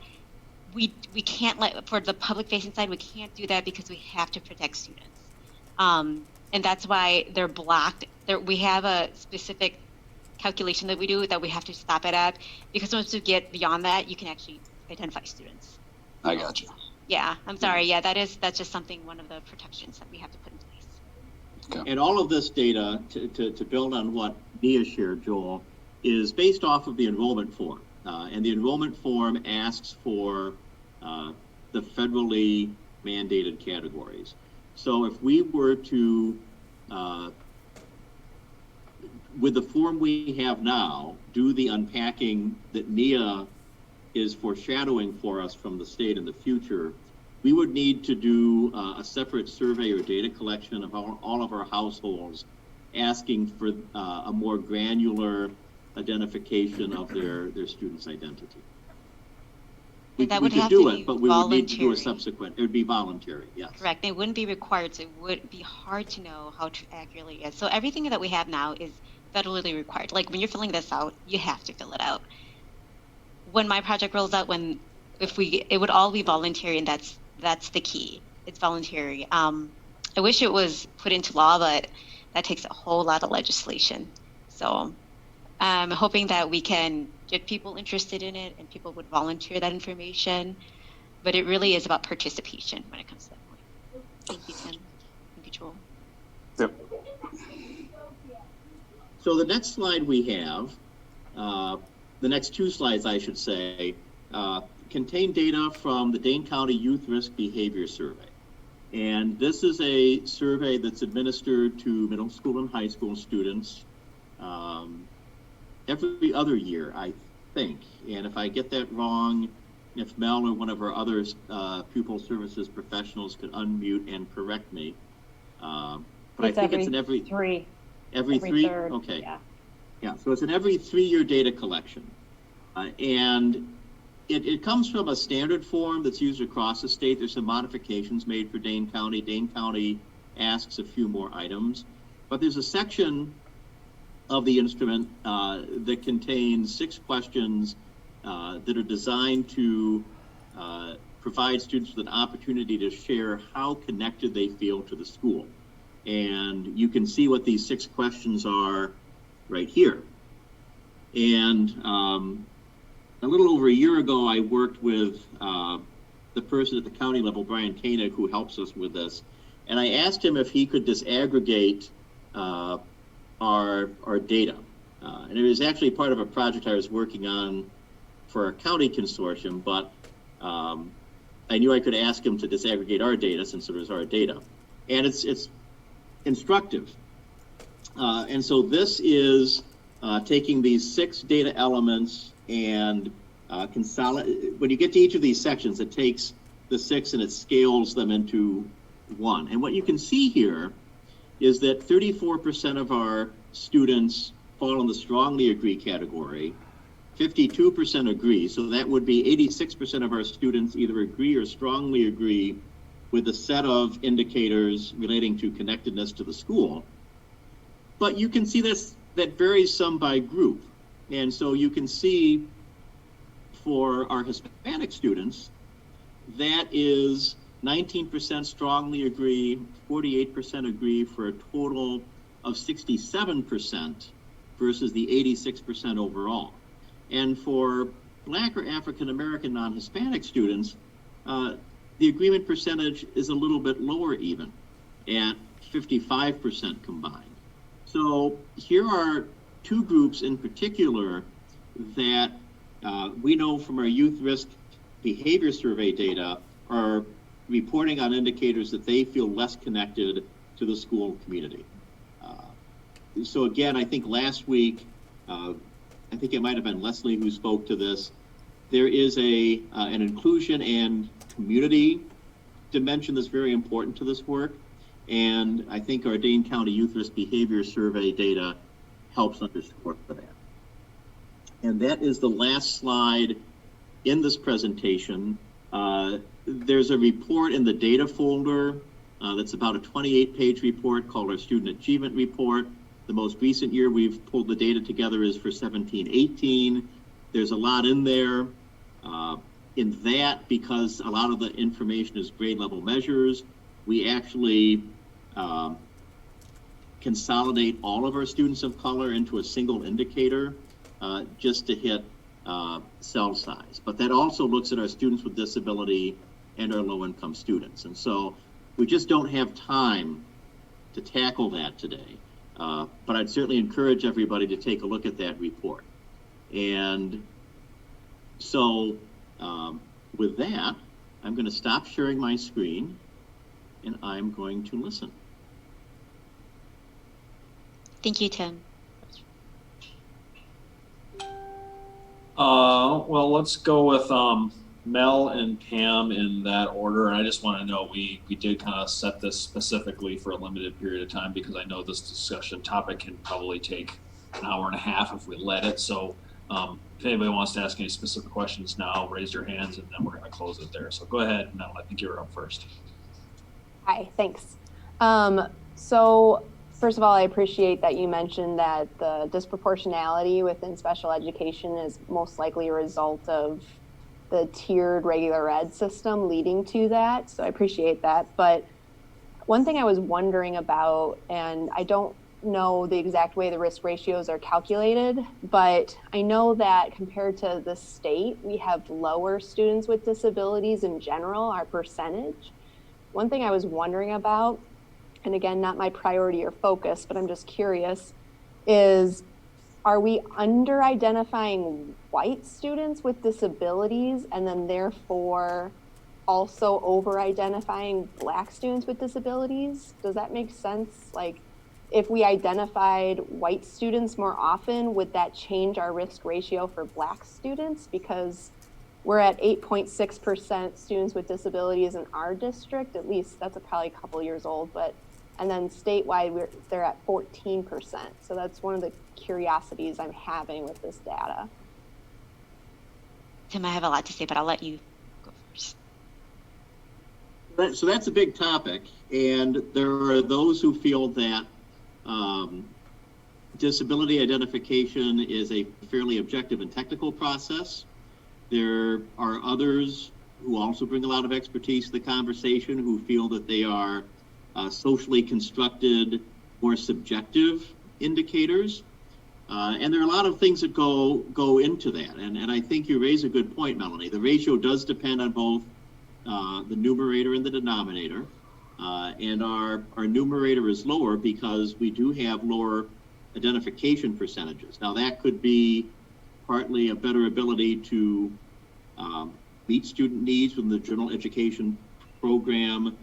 we can't for the public facing side, we can't do that because we have to protect students. And that's why they're blocked. We have a specific calculation that we do that we have to stop it at, because once you get beyond that, you can actually identify students. I got you. Yeah, I'm sorry. Yeah, that's just something, one of the protections that we have to put in place. Okay. And all of this data, to build on what Nia shared, Joel, is based off of the enrollment form. And the enrollment form asks for the federally mandated categories. So if we were to, with the form we have now, do the unpacking that Nia is foreshadowing for us from the state in the future, we would need to do a separate survey or data collection of all of our households, asking for a more granular identification of their student's identity. We could do it, but we would need to do a subsequent, it would be voluntary, yes. Correct, it wouldn't be required, so it would be hard to know how accurately it is. So everything that we have now is federally required. Like when you're filling this out, you have to fill it out. When my project rolls out, it would all be voluntary, and that's the key. It's voluntary. I wish it was put into law, but that takes a whole lot of legislation. So I'm hoping that we can get people interested in it and people would volunteer that information. But it really is about participation when it comes to that point. Thank you, Tim. Thank you, Joel. Yep. So the next slide we have, the next two slides, I should say, contain data from the Dane County Youth Risk Behavior Survey. And this is a survey that's administered to middle school and high school students every other year, I think. And if I get that wrong, if Mel or one of our other pupil services professionals could unmute and correct me. But I think it's in every three. Every three? Third, okay. Yeah. Yeah, so it's an every 3-year data collection. And it comes from a standard form that's used across the state. There's some modifications made for Dane County. Dane County asks a few more items. But there's a section of the instrument that contains 6 questions that are designed to provide students with an opportunity to share how connected they feel to the school. And you can see what these 6 questions are right here. And a little over a year ago, I worked with the person at the county level, Brian Koenig, who helps us with this. And I asked him if he could disaggregate our data. And it was actually part of a project I was working on for a county consortium, but I knew I could ask him to disaggregate our data since it was our data. And it's instructive. And so this is taking these 6 data elements and consolidate. When you get to each of these sections, it takes the 6 and it scales them into 1. And what you can see here is that 34% of our students fall in the strongly agree category, 52% agree. So that would be 86% of our students either agree or strongly agree with a set of indicators relating to connectedness to the school. But you can see that varies some by group. And so you can see for our Hispanic students, that is 19% strongly agree, 48% agree, for a total of 67% versus the 86% overall. And for Black or African American non-Hispanic students, the agreement percentage is a little bit lower even, at 55% combined. So here are 2 groups in particular that we know from our youth risk behavior survey data are reporting on indicators that they feel less connected to the school community. So again, I think last week, I think it might have been Leslie who spoke to this. There is an inclusion and community dimension that's very important to this work. And I think our Dane County Youth Risk Behavior Survey data helps underscore that. And that is the last slide in this presentation. There's a report in the data folder that's about a 28-page report called our Student Achievement Report. The most recent year we've pulled the data together is for 17-18. There's a lot in there. in that, because a lot of the information is grade level measures, we actually consolidate all of our students of color into a single indicator just to hit cell size. But that also looks at our students with disability and our low-income students. And so we just don't have time to tackle that today. But I'd certainly encourage everybody to take a look at that report. And so with that, I'm going to stop sharing my screen and I'm going to listen. Thank you, Tim. Well, let's go with Mel and Pam in that order. And I just want to know, we did kind of set this specifically for a limited period of time because I know this discussion topic can probably take an hour and a half if we let it. So if anybody wants to ask any specific questions now, raise your hands and then we're going to close it there. So go ahead, Mel. I think you were up first. Hi, thanks. So first of all, I appreciate that you mentioned that the disproportionality within special education is most likely a result of the tiered regular ed system leading to that. So I appreciate that. But one thing I was wondering about, and I don't know the exact way the risk ratios are calculated, but I know that compared to the state, we have lower students with disabilities in general, our percentage. One thing I was wondering about, and again, not my priority or focus, but I'm just curious, is are we under-identifying white students with disabilities and then therefore also over-identifying Black students with disabilities? Does that make sense? Like, if we identified white students more often, would that change our risk ratio for Black students? Because we're at 8.6% students with disabilities in our district, at least that's probably a couple years old, but and then statewide, they're at 14%. So that's one of the curiosities I'm having with this data. Tim, I have a lot to say, but I'll let you go first. So that's a big topic, and there are those who feel that disability identification is a fairly objective and technical process. There are others who also bring a lot of expertise to the conversation who feel that they are socially constructed, more subjective indicators. And there are a lot of things that go into that. And I think you raise a good point, Melanie. The ratio does depend on both the numerator and the denominator. And our numerator is lower because we do have lower identification percentages. Now that could be partly a better ability to meet student needs within the general education program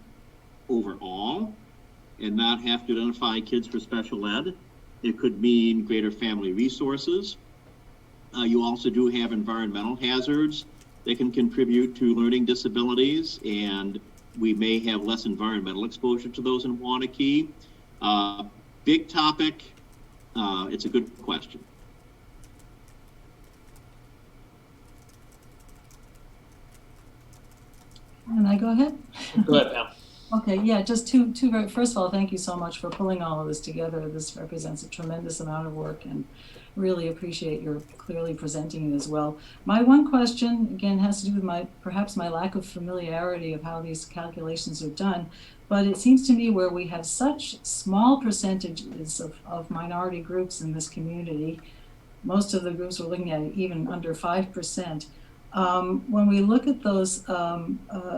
overall and not have to identify kids for special ed. It could mean greater family resources. You also do have environmental hazards that can contribute to learning disabilities, and we may have less environmental exposure to those in Waunakee. Big topic. It's a good question. Can I go ahead? Go ahead, Pam. Okay, yeah, just two very, first of all, thank you so much for pulling all of this together. This represents a tremendous amount of work and really appreciate your clearly presenting it as well. My one question, again, has to do with perhaps my lack of familiarity of how these calculations are done, but it seems to me where we have such small percentages of minority groups in this community, most of the groups we're looking at even under 5%, when we look at those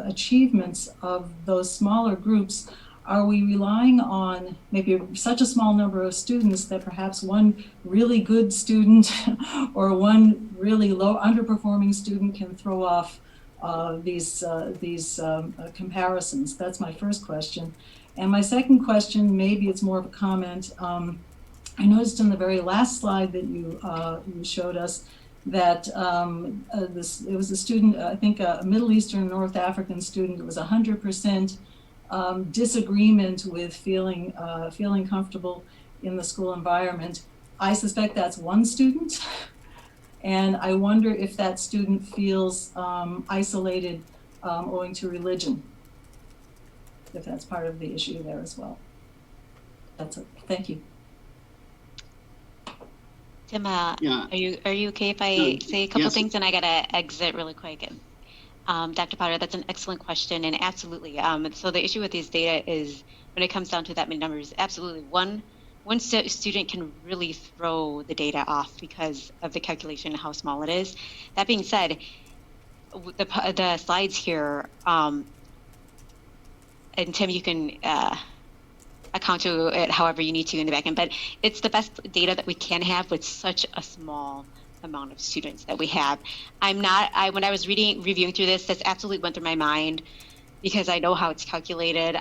achievements of those smaller groups, are we relying on maybe such a small number of students that perhaps one really good student or one really low underperforming student can throw off these comparisons? That's my first question. And my second question, maybe it's more of a comment. I noticed in the very last slide that you showed us that it was a student, I think a Middle Eastern North African student, it was 100% disagreement with feeling comfortable in the school environment. I suspect that's one student, and I wonder if that student feels isolated owing to religion, if that's part of the issue there as well. That's it. Thank you. Tim, are you okay if I say a couple things and I gotta exit really quick? Dr. Potter, that's an excellent question, and absolutely. So the issue with these data is when it comes down to that many numbers, absolutely. One student can really throw the data off because of the calculation and how small it is. That being said, the slides here, and Tim, you can account to it however you need to in the back end, but it's the best data that we can have with such a small amount of students that we have. When I was reviewing through this absolutely went through my mind because I know how it's calculated.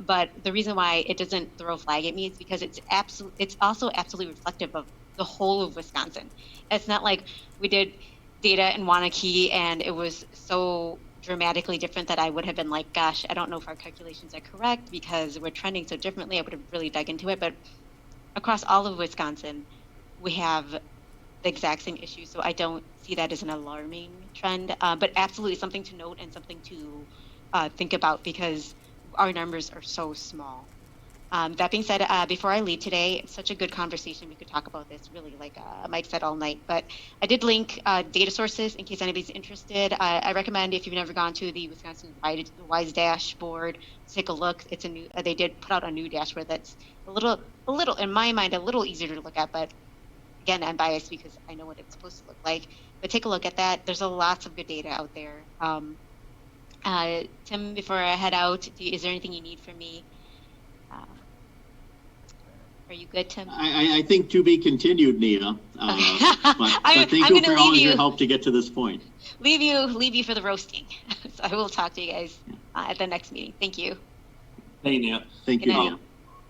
But the reason why it doesn't throw a flag at me is because it's also absolutely reflective of the whole of Wisconsin. It's not like we did data in Waunakee and it was so dramatically different that I would have been like, gosh, I don't know if our calculations are correct because we're trending so differently. I would have really dug into it. But across all of Wisconsin, we have the exact same issue. So I don't see that as an alarming trend, but absolutely something to note and something to think about because our numbers are so small. That being said, before I leave today, it's such a good conversation. We could talk about this really, like Mike said, all night. But I did link data sources in case anybody's interested. I recommend if you've never gone to the Wisconsin WISE dashboard, take a look. It's a new. They did put out a new dashboard that's a little, in my mind, a little easier to look at. But again, I'm biased because I know what it's supposed to look like. But take a look at that. There's lots of good data out there. Tim, before I head out, is there anything you need from me? Are you good, Tim? I think to be continued, Nina. But thank you for all your help to get to this point. Leave you for the roasting. So I will talk to you guys at the next meeting. Thank you. Hey, Nina. Thank you, Nina.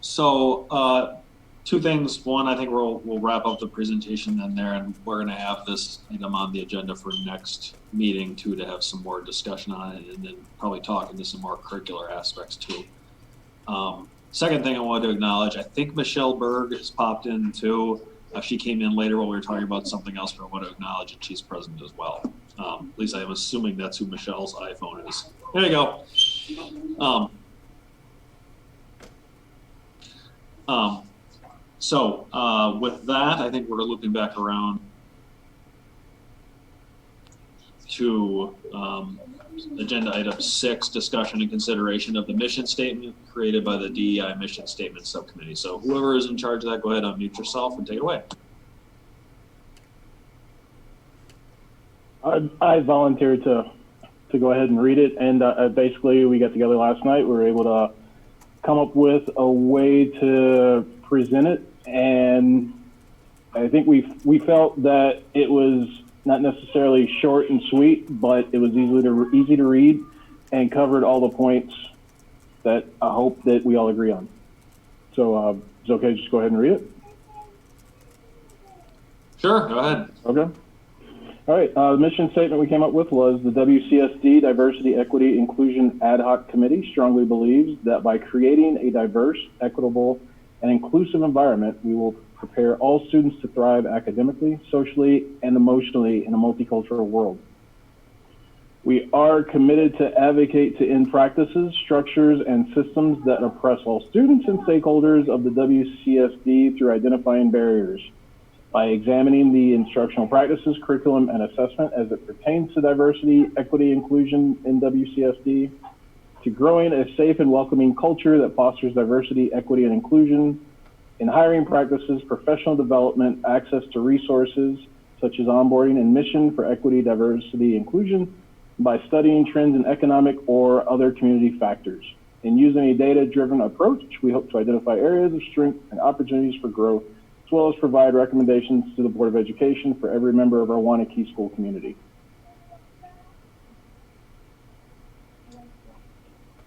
So two things. One, I think we'll wrap up the presentation then there, and we're going to have this item on the agenda for next meeting too, to have some more discussion on it, and then probably talk into some more curricular aspects too. Second thing I wanted to acknowledge, I think Michelle Berg has popped in too. She came in later while we were talking about something else, but I want to acknowledge that she's present as well. At least I'm assuming that's who Michelle's iPhone is. There you go. So with that, I think we're looking back around to agenda item 6, discussion and consideration of the mission statement created by the DEI mission statement subcommittee. So whoever is in charge of that, go ahead, unmute yourself and take it away. I volunteered to go ahead and read it, and basically we got together last night. We were able to come up with a way to present it, and I think we felt that it was not necessarily short and sweet, but it was easy to read and covered all the points that I hope that we all agree on. So it's okay, just go ahead and read it? Sure, go ahead. Okay. All right, the mission statement we came up with was the WCSD Diversity, Equity, Inclusion Ad Hoc Committee strongly believes that by creating a diverse, equitable, and inclusive environment, we will prepare all students to thrive academically, socially, and emotionally in a multicultural world. We are committed to advocate to end practices, structures, and systems that oppress all students and stakeholders of the WCSD through identifying barriers. By examining the instructional practices, curriculum, and assessment as it pertains to diversity, equity, inclusion in WCSD, to growing a safe and welcoming culture that fosters diversity, equity, and inclusion, in hiring practices, professional development, access to resources such as onboarding and mission for equity, diversity, inclusion, by studying trends in economic or other community factors. In using a data-driven approach, we hope to identify areas of strength and opportunities for growth, as well as provide recommendations to the Board of Education for every member of our Waunakee school community.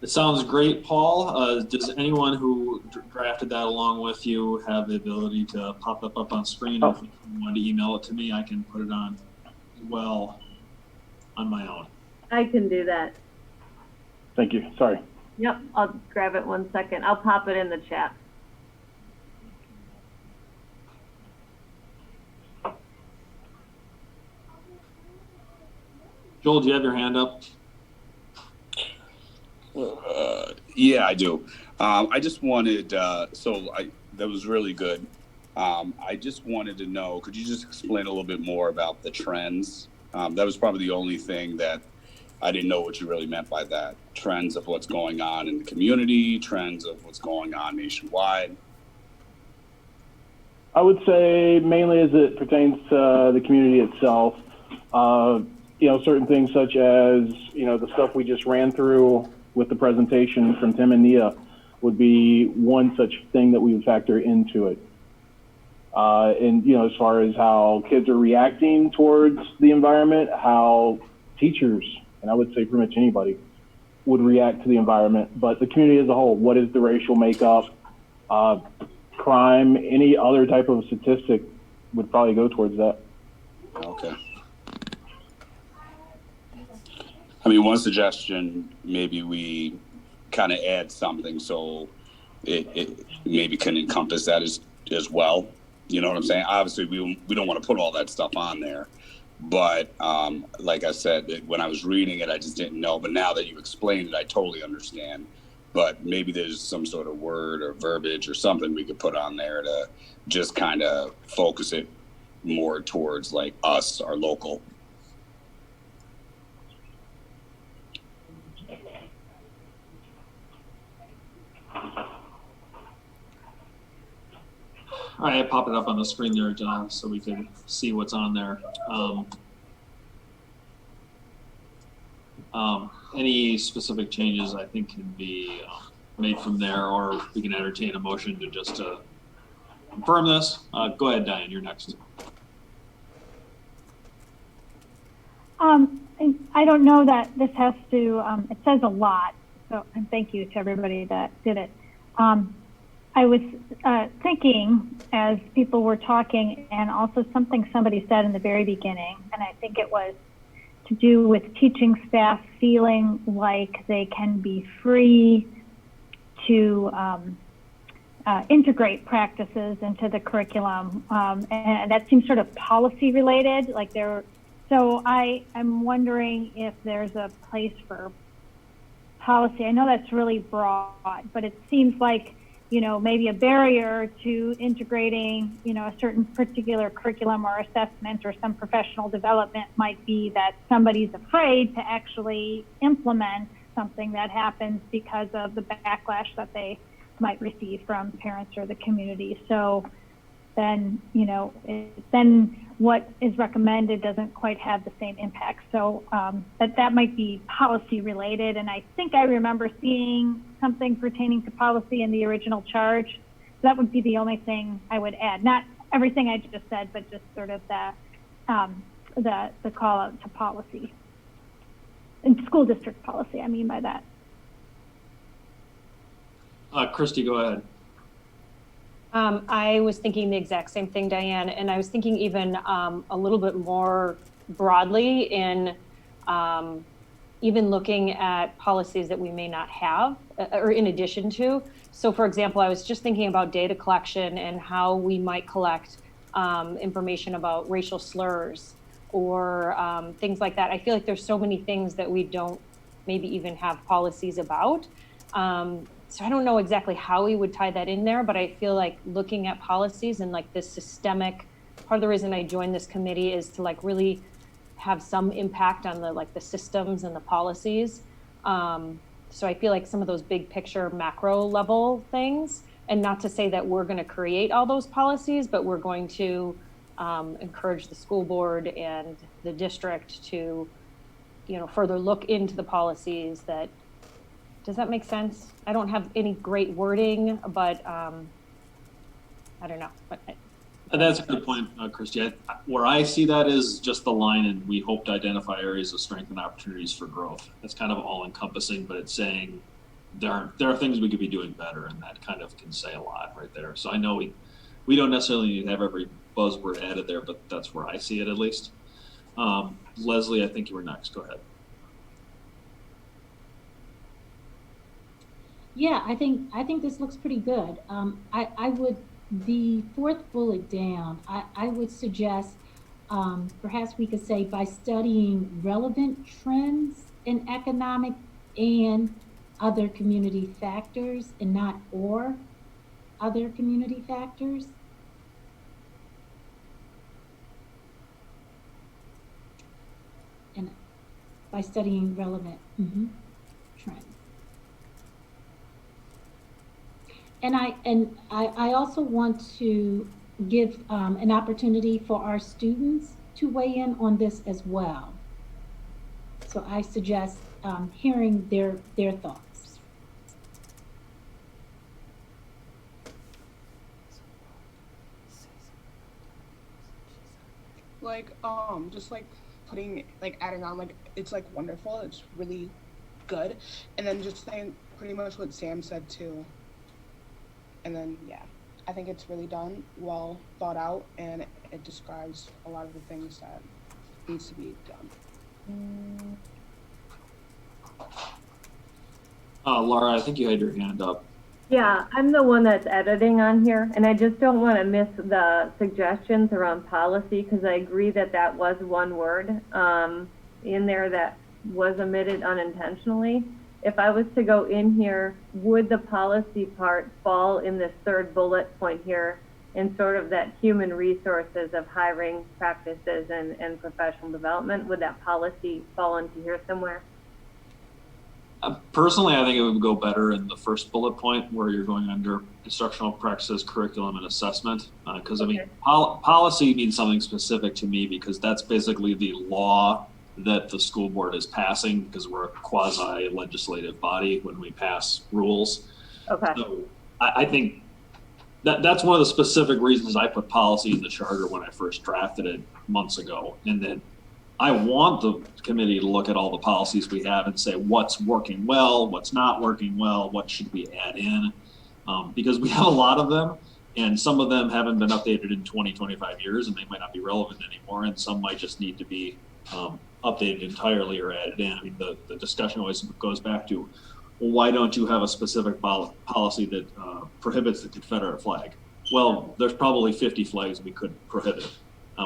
It sounds great, Paul. Does anyone who drafted that along with you have the ability to pop that up on screen? If you want to email it to me, I can put it on as well on my own. I can do that. Thank you. Sorry. Yep, I'll grab it 1 second. I'll pop it in the chat. Joel, do you have your hand up? Yeah, I do. I just wanted, that was really good. I just wanted to know, could you just explain a little bit more about the trends? That was probably the only thing that I didn't know what you really meant by that. Trends of what's going on in the community, trends of what's going on nationwide. I would say mainly as it pertains to the community itself. Certain things such as, the stuff we just ran through with the presentation from Tim and Nia would be one such thing that we would factor into it. As far as how kids are reacting towards the environment, how teachers, and I would say pretty much anybody, would react to the environment, but the community as a whole, what is the racial makeup, crime, any other type of statistic would probably go towards that. Okay. I mean, one suggestion, maybe we kind of add something so it maybe can encompass that as well. You know what I'm saying? Obviously, we don't want to put all that stuff on there. But like I said, when I was reading it, I just didn't know. But now that you explained it, I totally understand. But maybe there's some sort of word or verbiage or something we could put on there to just kind of focus it more towards like us, our local. All right, I pop it up on the screen there, John, so we can see what's on there. Any specific changes I think can be made from there, or we can entertain a motion to just confirm this. Go ahead, Diane, you're next. I don't know that this has to, it says a lot, so, and thank you to everybody that did it. I was thinking as people were talking, and also something somebody said in the very beginning, and I think it was to do with teaching staff feeling like they can be free to integrate practices into the curriculum, and that seems sort of policy related, like there. So I'm wondering if there's a place for policy. I know that's really broad, but it seems like, maybe a barrier to integrating, a certain particular curriculum or assessment or some professional development might be that somebody's afraid to actually implement something that happens because of the backlash that they might receive from parents or the community. So then, then what is recommended doesn't quite have the same impact. So that might be policy related. And I think I remember seeing something pertaining to policy in the original charge. So that would be the only thing I would add. Not everything I just said, but just sort of the call out to policy. And school district policy, I mean by that. Christy, go ahead. I was thinking the exact same thing, Diane, and I was thinking even a little bit more broadly in even looking at policies that we may not have or in addition to. So for example, I was just thinking about data collection and how we might collect information about racial slurs or things like that. I feel like there's so many things that we don't maybe even have policies about. So I don't know exactly how we would tie that in there, but I feel like looking at policies and like this systemic, part of the reason I joined this committee is to like really have some impact on the systems and the policies. So I feel like some of those big picture macro level things, and not to say that we're going to create all those policies, but we're going to encourage the school board and the district to, further look into the policies that. Does that make sense? I don't have any great wording, but I don't know. But That's a good point, Christy. Where I see that is just the line, and we hope to identify areas of strength and opportunities for growth. That's kind of all encompassing, but it's saying there are things we could be doing better, and that kind of can say a lot right there. So I know we don't necessarily need to have every buzzword added there, but that's where I see it at least. Leslie, I think you were next. Go ahead. Yeah, I think this looks pretty good. I would, the fourth bullet down, I would suggest perhaps we could say by studying relevant trends in economic and other community factors, and not or other community factors. And by studying relevant trends. And I also want to give an opportunity for our students to weigh in on this as well. So I suggest hearing their thoughts. Like, just like putting, like adding on, like, it's like wonderful, it's really good. And then just saying pretty much what Sam said too. And then, yeah, I think it's really done, well thought out, and it describes a lot of the things that needs to be done. Laura, I think you had your hand up. Yeah, I'm the one that's editing on here, and I just don't want to miss the suggestions around policy, because I agree that that was one word in there that was omitted unintentionally. If I was to go in here, would the policy part fall in this third bullet point here in sort of that human resources of hiring practices and professional development? Would that policy fall into here somewhere? Personally, I think it would go better in the first bullet point where you're going under instructional practices, curriculum, and assessment. Because I mean, policy means something specific to me, because that's basically the law that the school board is passing, because we're a quasi-legislative body when we pass rules. Okay. So I think that's one of the specific reasons I put policy in the charter when I first drafted it months ago. And then I want the committee to look at all the policies we have and say what's working well, what's not working well, what should we add in, because we have a lot of them, and some of them haven't been updated in 20, 25 years, and they might not be relevant anymore, and some might just need to be updated entirely or added in. I mean, the discussion always goes back to, well, why don't you have a specific policy that prohibits the Confederate flag? Well, there's probably 50 flags we could prohibit.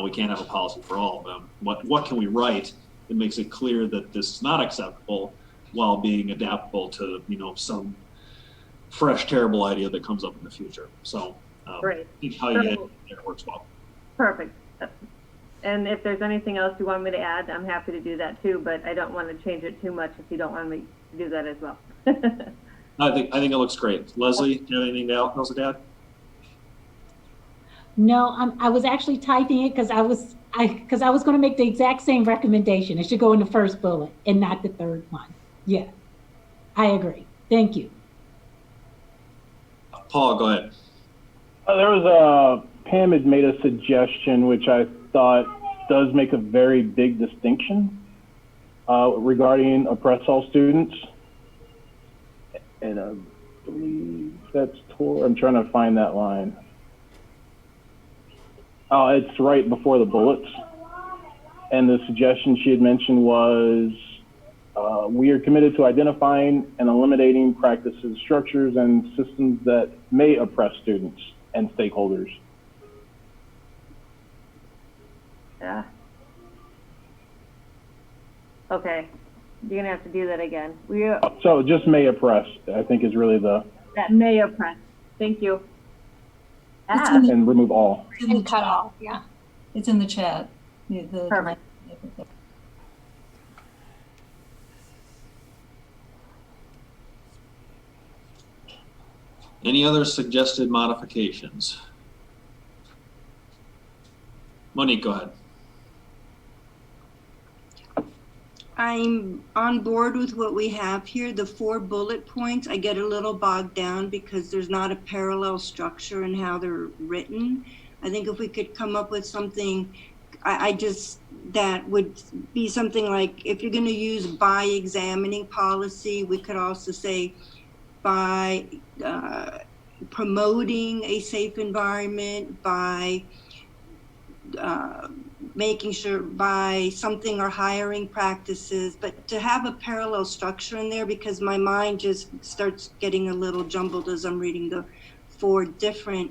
We can't have a policy for all of them. What can we write that makes it clear that this is not acceptable while being adaptable to, you know, some fresh, terrible idea that comes up in the future? So Great. I think how you get it works well. Perfect. And if there's anything else you want me to add, I'm happy to do that too, but I don't want to change it too much if you don't want me to do that as well. I think it looks great. Leslie, do you have anything else to add? No, I was actually typing it because I was going to make the exact same recommendation. It should go in the first bullet and not the third one. Yeah, I agree. Thank you. Paul, go ahead. There was Pam had made a suggestion which I thought does make a very big distinction regarding oppress all students, and I believe that's I'm trying to find that line. Oh, it's right before the bullets. And the suggestion she had mentioned was, we are committed to identifying and eliminating practices, structures, and systems that may oppress students and stakeholders. Yeah. Okay. You're going to have to do that again. So just may oppress, I think, is really the... That may oppress. Thank you. And remove all. And cut off, yeah. It's in the chat. Perfect. Any other suggested modifications? Monique, go ahead. I'm on board with what we have here. The 4 bullet points, I get a little bogged down because there's not a parallel structure in how they're written. I think if we could come up with something, that would be something like, if you're going to use by examining policy, we could also say by promoting a safe environment, by making sure by something or hiring practices, but to have a parallel structure in there, because my mind just starts getting a little jumbled as I'm reading the 4 different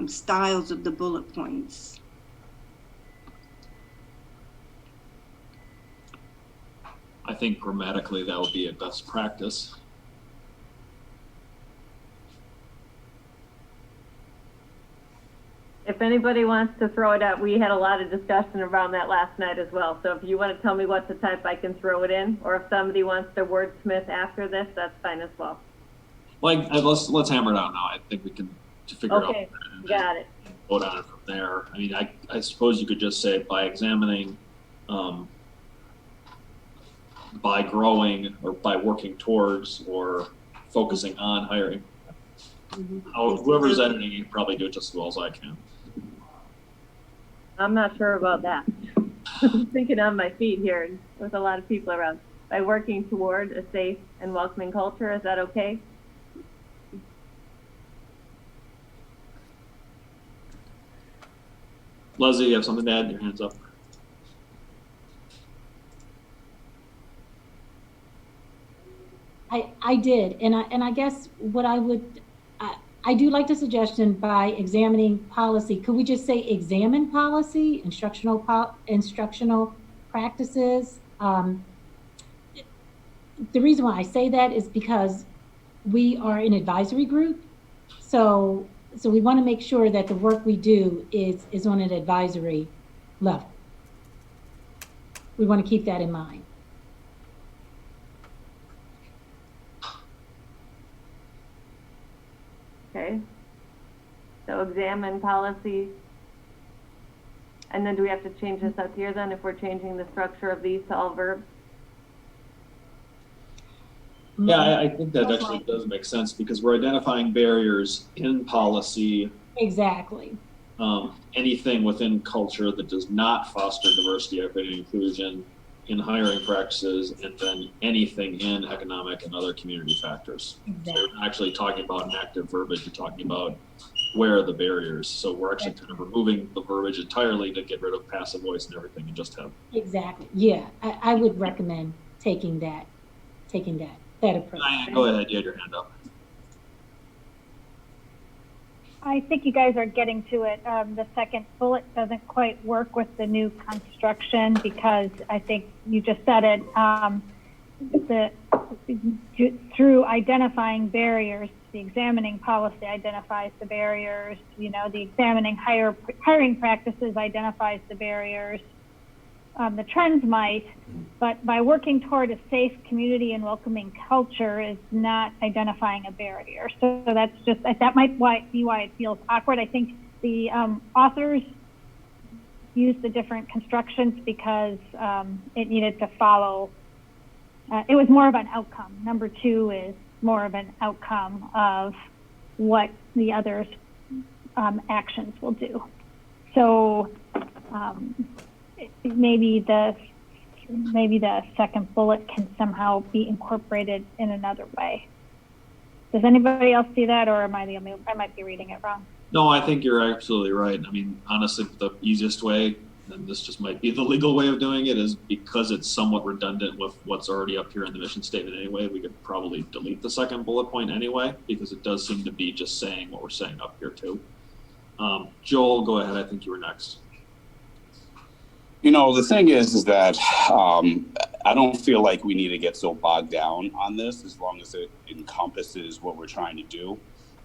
styles of the bullet points. I think grammatically that would be a best practice. If if anybody wants to throw it out, we had a lot of discussion around that last night as well. So if you want to tell me what to type, I can throw it in. Or if somebody wants to wordsmith after this, that's fine as well. Like, let's hammer it out now. I think we can figure it out. Okay, got it. Vote on it from there. I mean, I suppose you could just say by examining, by growing, or by working towards, or focusing on hiring. Whoever's editing, you can probably do it just as well as I can. I'm not sure about that. I'm thinking on my feet here with a lot of people around. By working toward a safe and welcoming culture, is that okay? Leslie, you have something to add? Your hand's up. I did, and I guess what I do like the suggestion by examining policy. Could we just say examine policy, instructional practices? The reason why I say that is because we are an advisory group, so we want to make sure that the work we do is on an advisory level. We want to keep that in mind. Okay. So examine policy. And then do we have to change this up here then if we're changing the structure of these to all verbs? Yeah, I think that actually does make sense because we're identifying barriers in policy. Exactly. Anything within culture that does not foster diversity, equity, and inclusion in hiring practices, and then anything in economic and other community factors. Exactly. So you're not actually talking about an active verbiage, you're talking about where are the barriers. So we're actually kind of removing the verbiage entirely to get rid of passive voice and everything and just have. Exactly. Yeah, I would recommend taking that approach. Go ahead, you had your hand up. I think you guys are getting to it. The second bullet doesn't quite work with the new construction because I think you just said it. Through identifying barriers, the examining policy identifies the barriers. You know, the examining hiring practices identifies the barriers. The trends might, but by working toward a safe community and welcoming culture is not identifying a barrier. So that's just, that might be why it feels awkward. I think the authors used the different constructions because it needed to follow, it was more of an outcome. Number 2 is more of an outcome of what the others' actions will do. So, maybe the second bullet can somehow be incorporated in another way. Does anybody else see that, or am I the only? I might be reading it wrong. No, I think you're absolutely right. I mean, honestly, the easiest way, and this just might be the legal way of doing it, is because it's somewhat redundant with what's already up here in the mission statement anyway. We could probably delete the second bullet point anyway, because it does seem to be just saying what we're saying up here too. Joel, go ahead. I think you were next. You know, the thing is that I don't feel like we need to get so bogged down on this as long as it encompasses what we're trying to do.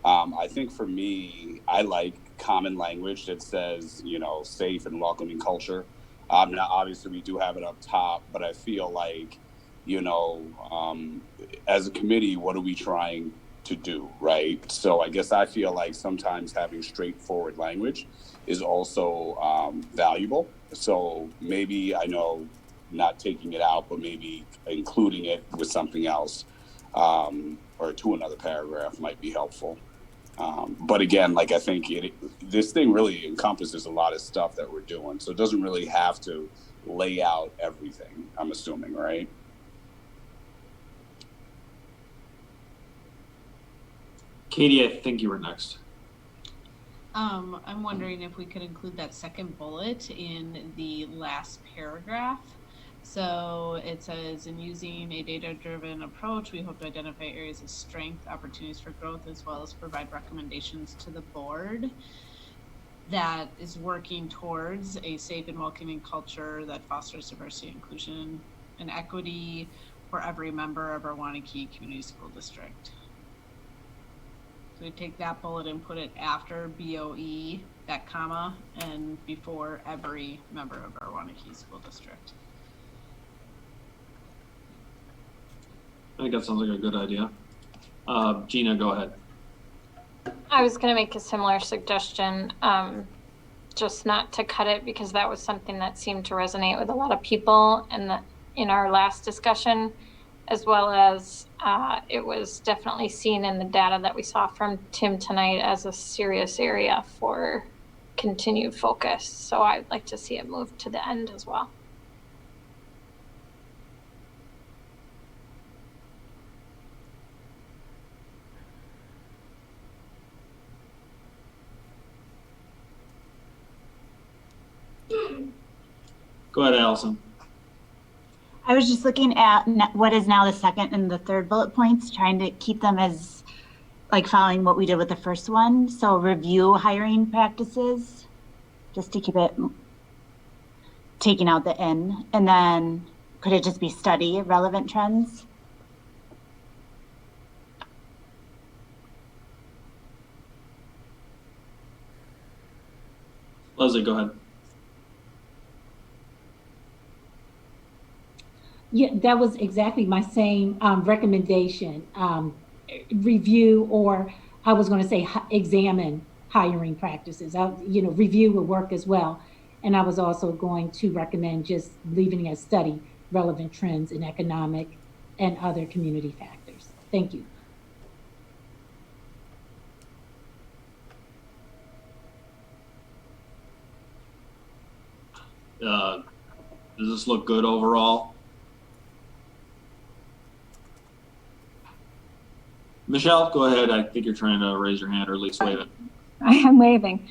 I think for me, I like common language that says, you know, safe and welcoming culture. Now, obviously, we do have it up top, but I feel like, you know, as a committee, what are we trying to do, right? So I guess I feel like sometimes having straightforward language is also valuable. So maybe, I know, not taking it out, but maybe including it with something else or to another paragraph might be helpful. But again, like I think this thing really encompasses a lot of stuff that we're doing. So it doesn't really have to lay out everything, I'm assuming, right? Katie, I think you were next. I'm wondering if we could include that second bullet in the last paragraph. So it says, in using a data-driven approach, we hope to identify areas of strength, opportunities for growth, as well as provide recommendations to the board that is working towards a safe and welcoming culture that fosters diversity, inclusion, and equity for every member of our Waunakee Community School District. we take that bullet and put it after BOE, that comma, and before every member of our Waunakee school district. I think that sounds like a good idea. Gina, go ahead. I was going to make a similar suggestion, just not to cut it, because that was something that seemed to resonate with a lot of people in our last discussion, as well as it was definitely seen in the data that we saw from Tim tonight as a serious area for continued focus. So I'd like to see it move to the end as well. Go ahead, Allison. I was just looking at what is now the second and the third bullet points, trying to keep them as like following what we did with the first one. So review hiring practices, just to keep it taking out the N. And then could it just be study relevant trends? Leslie, go ahead. Yeah, that was exactly my same recommendation. Review, or I was going to say examine hiring practices. Review would work as well. And I was also going to recommend just leaving it as study relevant trends in economic and other community factors. Thank you. Does this look good overall? Michelle, go ahead. I think you're trying to raise your hand, or at least wave it. I am waving.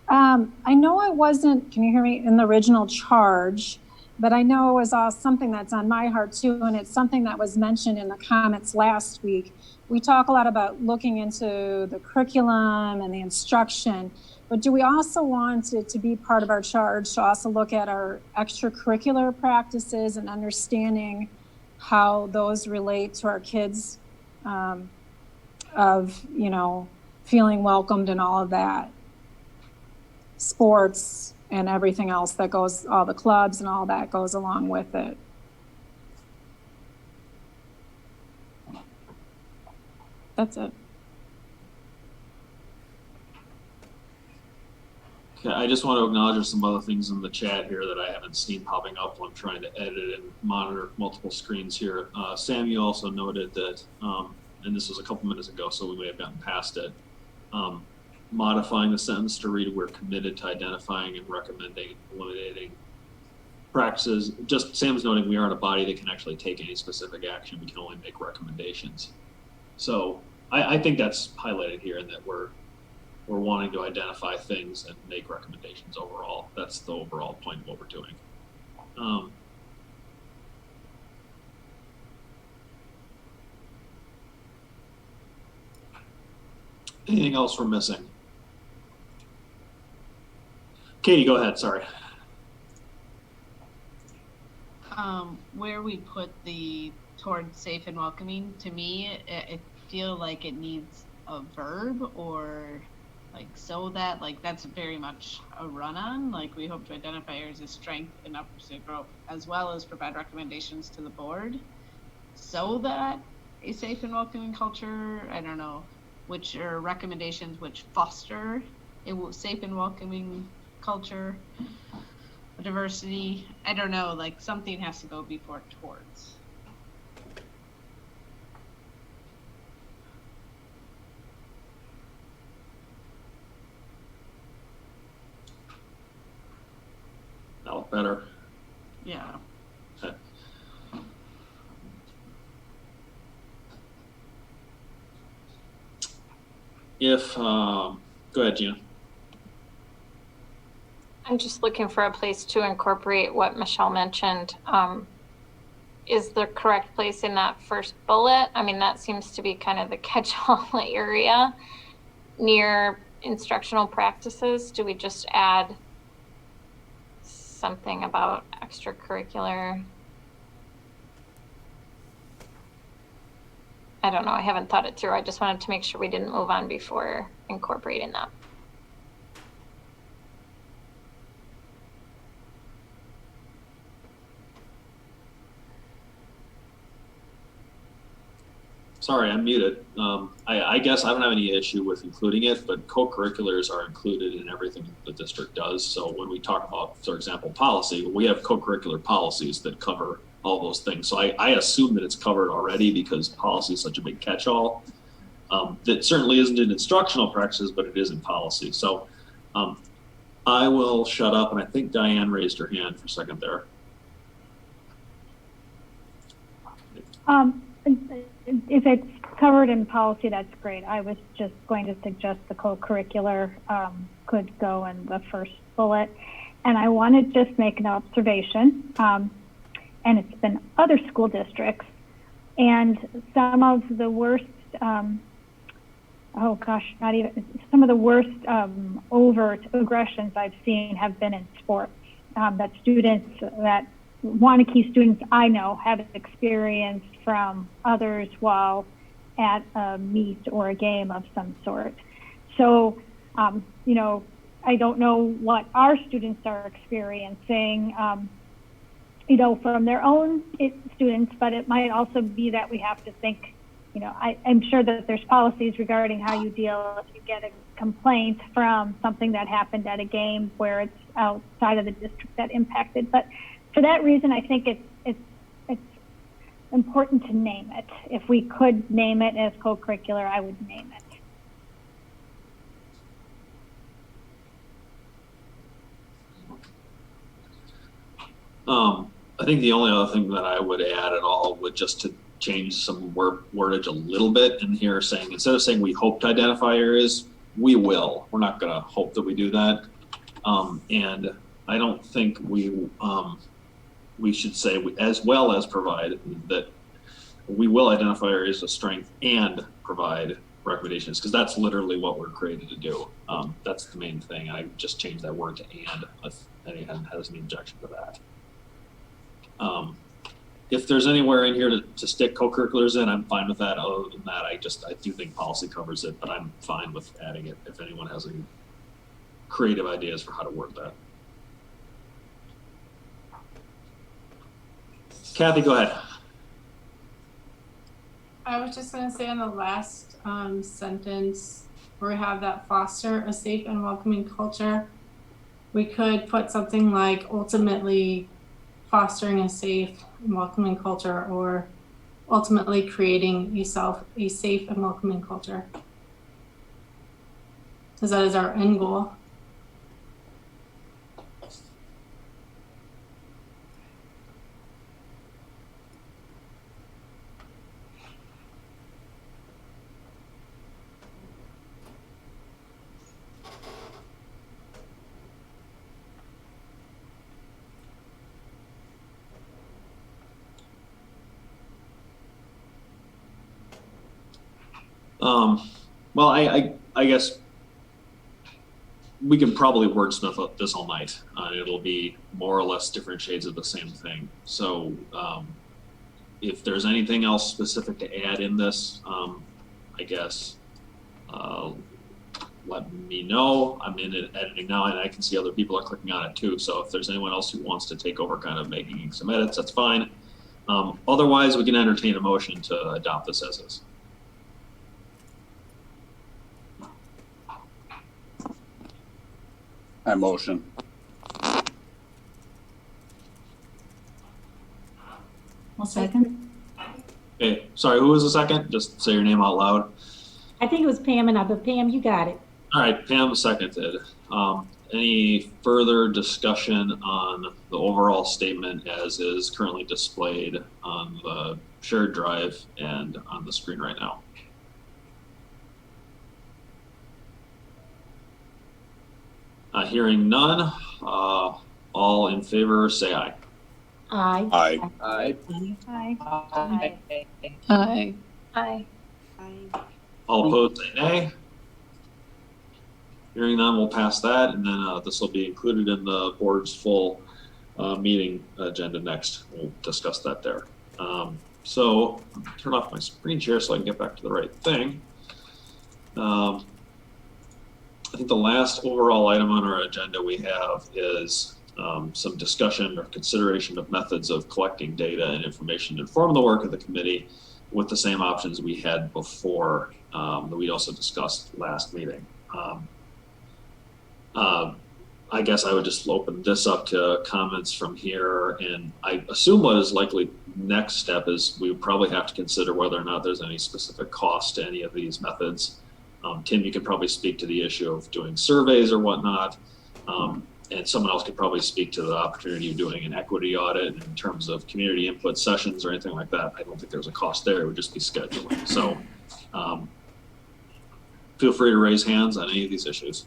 I know I wasn't, can you hear me, in the original charge, but I know it was something that's on my heart too, and it's something that was mentioned in the comments last week. We talk a lot about looking into the curriculum and the instruction, but do we also want it to be part of our charge to also look at our extracurricular practices and understanding how those relate to our kids, of, feeling welcomed and all of that, sports and everything else that goes, all the clubs and all that goes along with it. That's it. Okay, I just want to acknowledge there's some other things in the chat here that I haven't seen popping up when I'm trying to edit and monitor multiple screens here. Sam, you also noted that, and this was a couple minutes ago, so we may have gotten past it, modifying the sentence to read, we're committed to identifying and recommending, eliminating practices. Just Sam's noting we aren't a body that can actually take any specific action. We can only make recommendations. So I think that's highlighted here, and that we're wanting to identify things and make recommendations overall. That's the overall point of what we're doing. Anything else we're missing? Katie, go ahead, sorry. Where we put the towards safe and welcoming, to me, it feel like it needs a verb, or like so that, like that's very much a run-on. Like we hope to identify areas of strength and opportunity growth, as well as provide recommendations to the board, so that a safe and welcoming culture, I don't know, which are recommendations which foster a safe and welcoming culture, diversity. I don't know, like something has to go before towards. That look better. Yeah. Okay. Go ahead, Gina. I'm just looking for a place to incorporate what Michelle mentioned. Is the correct place in that first bullet? I mean, that seems to be kind of the catch-all area near instructional practices. Do we just add something about extracurricular? I don't know, I haven't thought it through. I just wanted to make sure we didn't move on before incorporating that. Sorry, I'm muted. I guess I don't have any issue with including it, but co-curriculars are included in everything the district does. So when we talk about, for example, policy, we have co-curricular policies that cover all those things. So I assume that it's covered already because policy is such a big catch-all. That certainly isn't in instructional practices, but it is in policy. So I will shut up, and I think Diane raised her hand for a second there. If it's covered in policy, that's great. I was just going to suggest the co-curricular could go in the first bullet. And I want to just make an observation, and it's been other school districts, and some of the worst, some of the worst overt aggressions I've seen have been in sports, that Waunakee students I know have experienced from others while at a meet or a game of some sort. So, you know, I don't know what our students are experiencing, you know, from their own students, but it might also be that we have to think, you know, I'm sure that there's policies regarding how you deal if you get a complaint from something that happened at a game where it's outside of the district that impacted. But for that reason, I think it's important to name it. If we could name it as co-curricular, I would name it. I think the only other thing that I would add at all would just to change some wordage a little bit in here, saying instead of saying we hope to identify areas, we will. We're not going to hope that we do that. And I don't think we should say as well as provide that we will identify areas of strength and provide recommendations, because that's literally what we're created to do. That's the main thing. I just changed that word to and if anyone has any objection to that. If there's anywhere in here to stick co-curriculars in, I'm fine with that. Other than that, I do think policy covers it, but I'm fine with adding it if anyone has any creative ideas for how to word that. Kathy, go ahead. I was just going to say in the last sentence where we have that foster a safe and welcoming culture, we could put something like ultimately fostering a safe and welcoming culture, or ultimately creating a safe and welcoming culture, because that is our end goal. Well, I guess we can probably wordsmith this all night. It'll be more or less different shades of the same thing. So if there's anything else specific to add in this, I guess let me know. I'm in it editing now, and I can see other people are clicking on it too. So if there's anyone else who wants to take over kind of making some edits, that's fine. Otherwise, we can entertain a motion to adopt this as is. I motion. I'll second. Okay, sorry, who was the second? Just say your name out loud. I think it was Pam and I, but Pam, you got it. All right, Pam seconded. Any further discussion on the overall statement as is currently displayed on the shared drive and on the screen right now? Hearing none, all in favor say aye. Aye. Aye. Aye. Aye. Aye. Aye. All opposed say nay. Hearing none, we'll pass that, and then this will be included in the board's full meeting agenda next. We'll discuss that there. So I'm gonna turn off my screen share so I can get back to the right thing. I think the last overall item on our agenda we have is some discussion or consideration of methods of collecting data and information to inform the work of the committee with the same options we had before that we also discussed last meeting. I guess I would just open this up to comments from here, and I assume what is likely next step is we would probably have to consider whether or not there's any specific cost to any of these methods. Tim, you could probably speak to the issue of doing surveys or whatnot, and someone else could probably speak to the opportunity of doing an equity audit in terms of community input sessions or anything like that. I don't think there's a cost there, it would just be scheduling. So feel free to raise hands on any of these issues.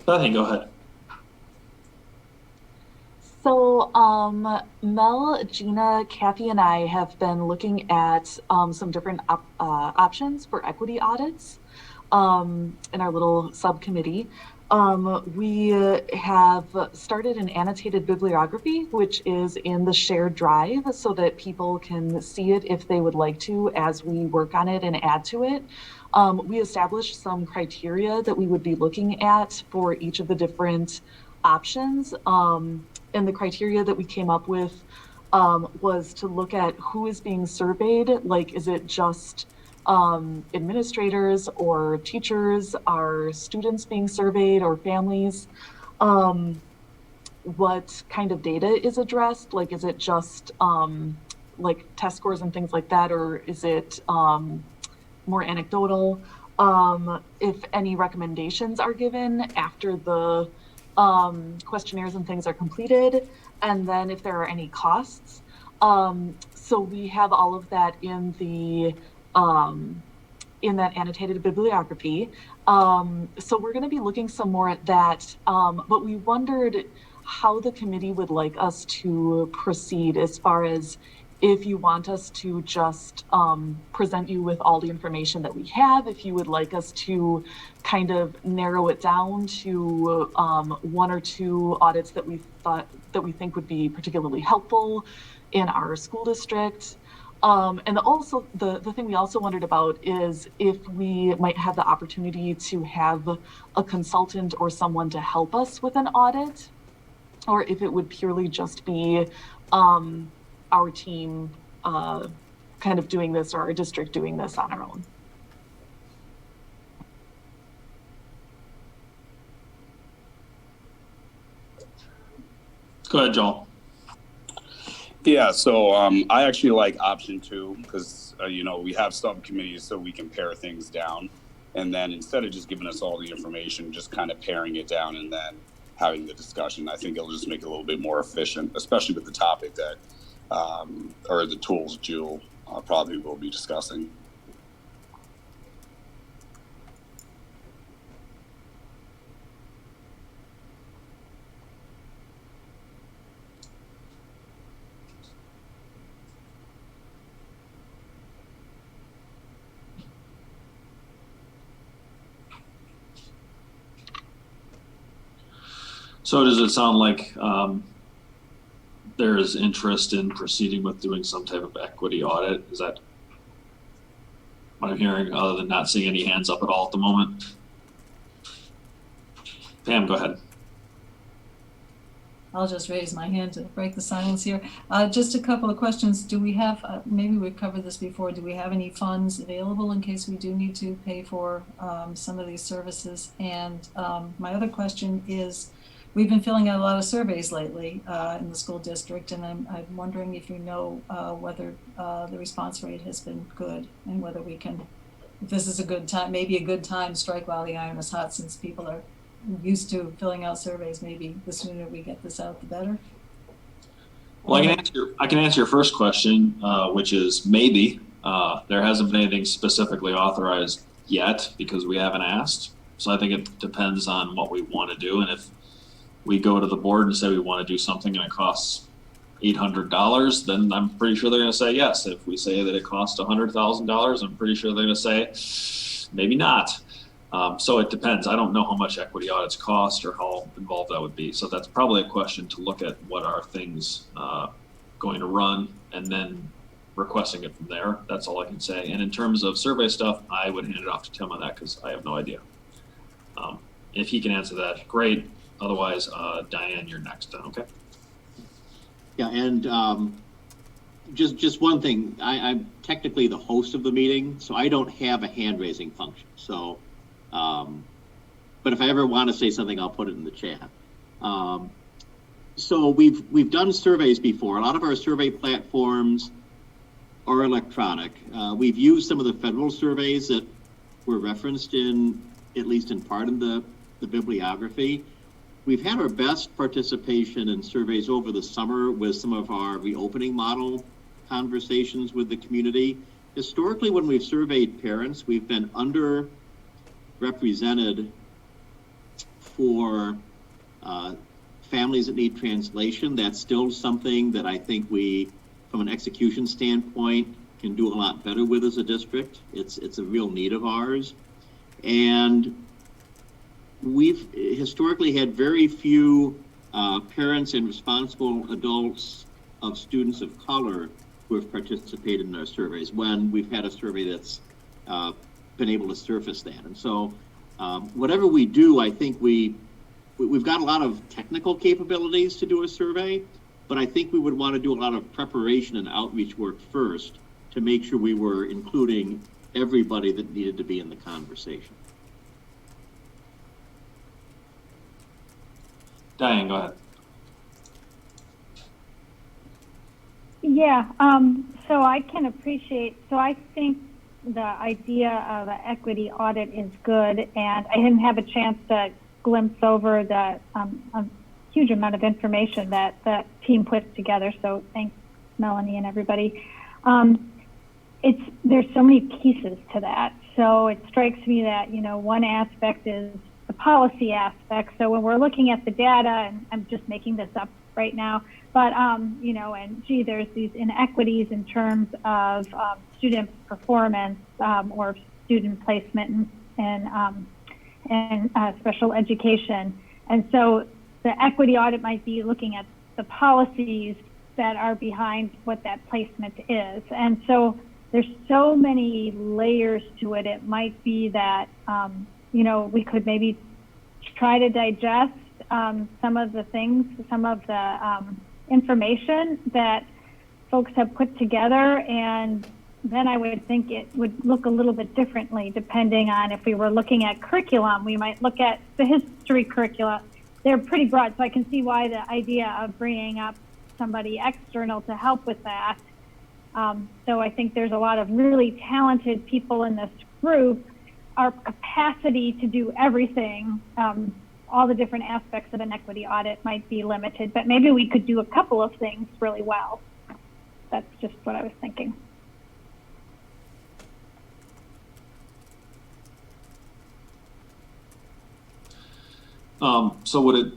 Bethany, go ahead. So Mel, Gina, Kathy, and I have been looking at some different options for equity audits in our little subcommittee. We have started an annotated bibliography, which is in the shared drive so that people can see it if they would like to as we work on it and add to it. We established some criteria that we would be looking at for each of the different options. And the criteria that we came up with was to look at who is being surveyed. Like, is it just administrators or teachers? Are students being surveyed or families? What kind of data is addressed? Like, is it just like test scores and things like that? Or is it more anecdotal? If any recommendations are given after the questionnaires and things are completed, and then if there are any costs. So we have all of that in the in that annotated bibliography. So we're going to be looking some more at that, but we wondered how the committee would like us to proceed as far as if you want us to just present you with all the information that we have, if you would like us to kind of narrow it down to one or two audits that we think would be particularly helpful in our school district. And also the thing we also wondered about is if we might have the opportunity to have a consultant or someone to help us with an audit, or if it would purely just be our team kind of doing this, or our district doing this on our own. Go ahead, Joel. Yeah, so I actually like option 2 because, you know, we have subcommittees so we can pare things down. And then instead of just giving us all the information, just kind of paring it down and then having the discussion, I think it'll just make it a little bit more efficient, especially with the topic that, or the tools Jewel probably will be discussing. So does it sound like there is interest in proceeding with doing some type of equity audit? Is that what I'm hearing, other than not seeing any hands up at all at the moment? Pam, go ahead. I'll just raise my hand to break the silence here. Just a couple of questions. Do we have, maybe we've covered this before, do we have any funds available in case we do need to pay for some of these services? And my other question is, we've been filling out a lot of surveys lately in the school district, and I'm wondering if you know whether the response rate has been good, and whether we can, if this is a good time, maybe a good time, strike while the iron is hot, since people are used to filling out surveys. Maybe the sooner we get this out, the better. Well, I can answer your first question, which is maybe. There hasn't been anything specifically authorized yet because we haven't asked. So I think it depends on what we want to do, and if we go to the board and say we want to do something and it costs $800, then I'm pretty sure they're going to say yes. If we say that it costs $100,000, I'm pretty sure they're going to say maybe not. So it depends. I don't know how much equity audits cost or how involved that would be. So that's probably a question to look at what are things going to run and then requesting it from there. That's all I can say. And in terms of survey stuff, I would hand it off to Tim on that because I have no idea. If he can answer that, great. Otherwise, Diane, you're next then, okay? Yeah, and just one thing, I'm technically the host of the meeting, so I don't have a hand-raising function. So, but if I ever want to say something, I'll put it in the chat. So we've done surveys before. A lot of our survey platforms are electronic. We've used some of the federal surveys that were referenced in, at least in part in the bibliography. We've had our best participation in surveys over the summer with some of our reopening model conversations with the community. Historically, when we've surveyed parents, we've been underrepresented for families that need translation. That's still something that I think we, from an execution standpoint, can do a lot better with as a district. It's a real need of ours. And we've historically had very few parents and responsible adults of students of color who have participated in our surveys when we've had a survey that's been able to surface that. And so whatever we do, I think we've got a lot of technical capabilities to do a survey, but I think we would want to do a lot of preparation and outreach work first to make sure we were including everybody that needed to be in the conversation. Diane, go ahead. Yeah, so I can appreciate, so I think the idea of an equity audit is good, and I didn't have a chance to glimpse over the a huge amount of information that the team put together, so thanks Melanie and everybody. There's so many pieces to that, so it strikes me that, you know, one aspect is the policy aspect. So when we're looking at the data, and I'm just making this up right now, but you know, and gee, there's these inequities in terms of student performance or student placement and special education. And so the equity audit might be looking at the policies that are behind what that placement is. And so there's so many layers to it. It might be that you know, we could maybe try to digest some of the things, some of the information that folks have put together, and then I would think it would look a little bit differently depending on if we were looking at curriculum. We might look at the history curricula. They're pretty broad, so I can see why the idea of bringing up somebody external to help with that. So I think there's a lot of really talented people in this group. Our capacity to do everything, all the different aspects of an equity audit might be limited, but maybe we could do a couple of things really well. That's just what I was thinking. So would it,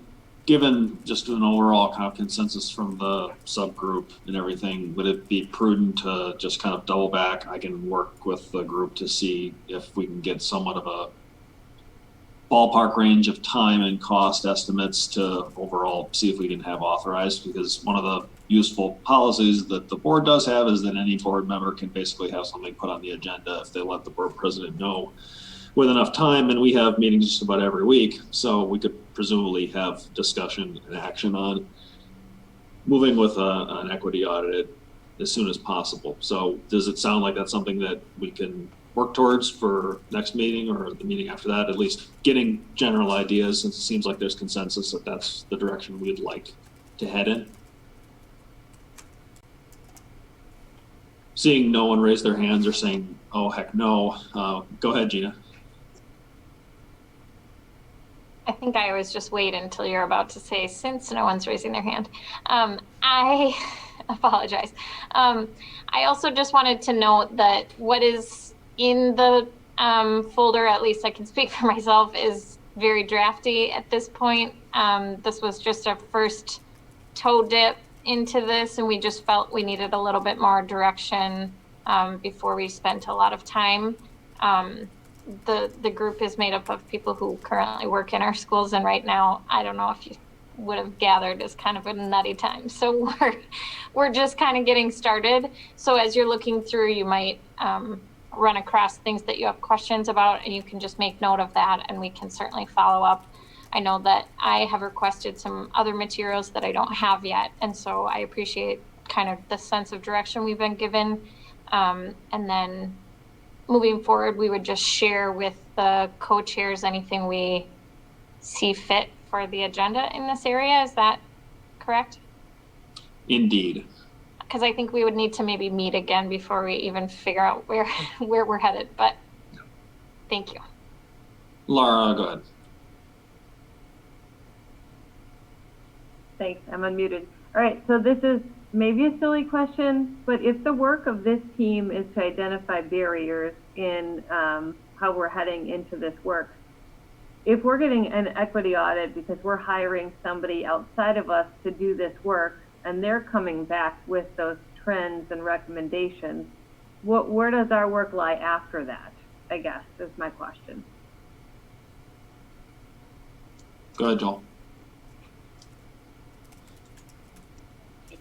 given just an overall kind of consensus from the subgroup and everything, would it be prudent to just kind of double back? I can work with the group to see if we can get somewhat of a ballpark range of time and cost estimates to overall see if we can have authorized, because one of the useful policies that the board does have is that any board member can basically have something put on the agenda if they let the board president know with enough time, and we have meetings just about every week, so we could presumably have discussion and action on moving with an equity audit as soon as possible. So does it sound like that's something that we can work towards for next meeting or the meeting after that, at least getting general ideas, since it seems like there's consensus that that's the direction we'd like to head in? Seeing no one raise their hands or saying, oh, heck no. Go ahead, Gina. I think I always just wait until you're about to say, since no one's raising their hand. I apologize. I also just wanted to note that what is in the folder, at least I can speak for myself, is very drafty at this point. This was just our first toe dip into this, and we just felt we needed a little bit more direction before we spent a lot of time the group is made up of people who currently work in our schools, and right now, I don't know if you would have gathered, is kind of a nutty time. So we're just kind of getting started. So as you're looking through, you might run across things that you have questions about, and you can just make note of that, and we can certainly follow up. I know that I have requested some other materials that I don't have yet, and so I appreciate kind of the sense of direction we've been given. And then moving forward, we would just share with the co-chairs anything we see fit for the agenda in this area. Is that correct? Indeed. Because I think we would need to maybe meet again before we even figure out where we're headed, but thank you. Laura, go ahead. Thanks, I'm unmuted. All right, so this is maybe a silly question, but if the work of this team is to identify barriers in how we're heading into this work, if we're getting an equity audit because we're hiring somebody outside of us to do this work and they're coming back with those trends and recommendations, where does our work lie after that, I guess, is my question. Go ahead, Joel.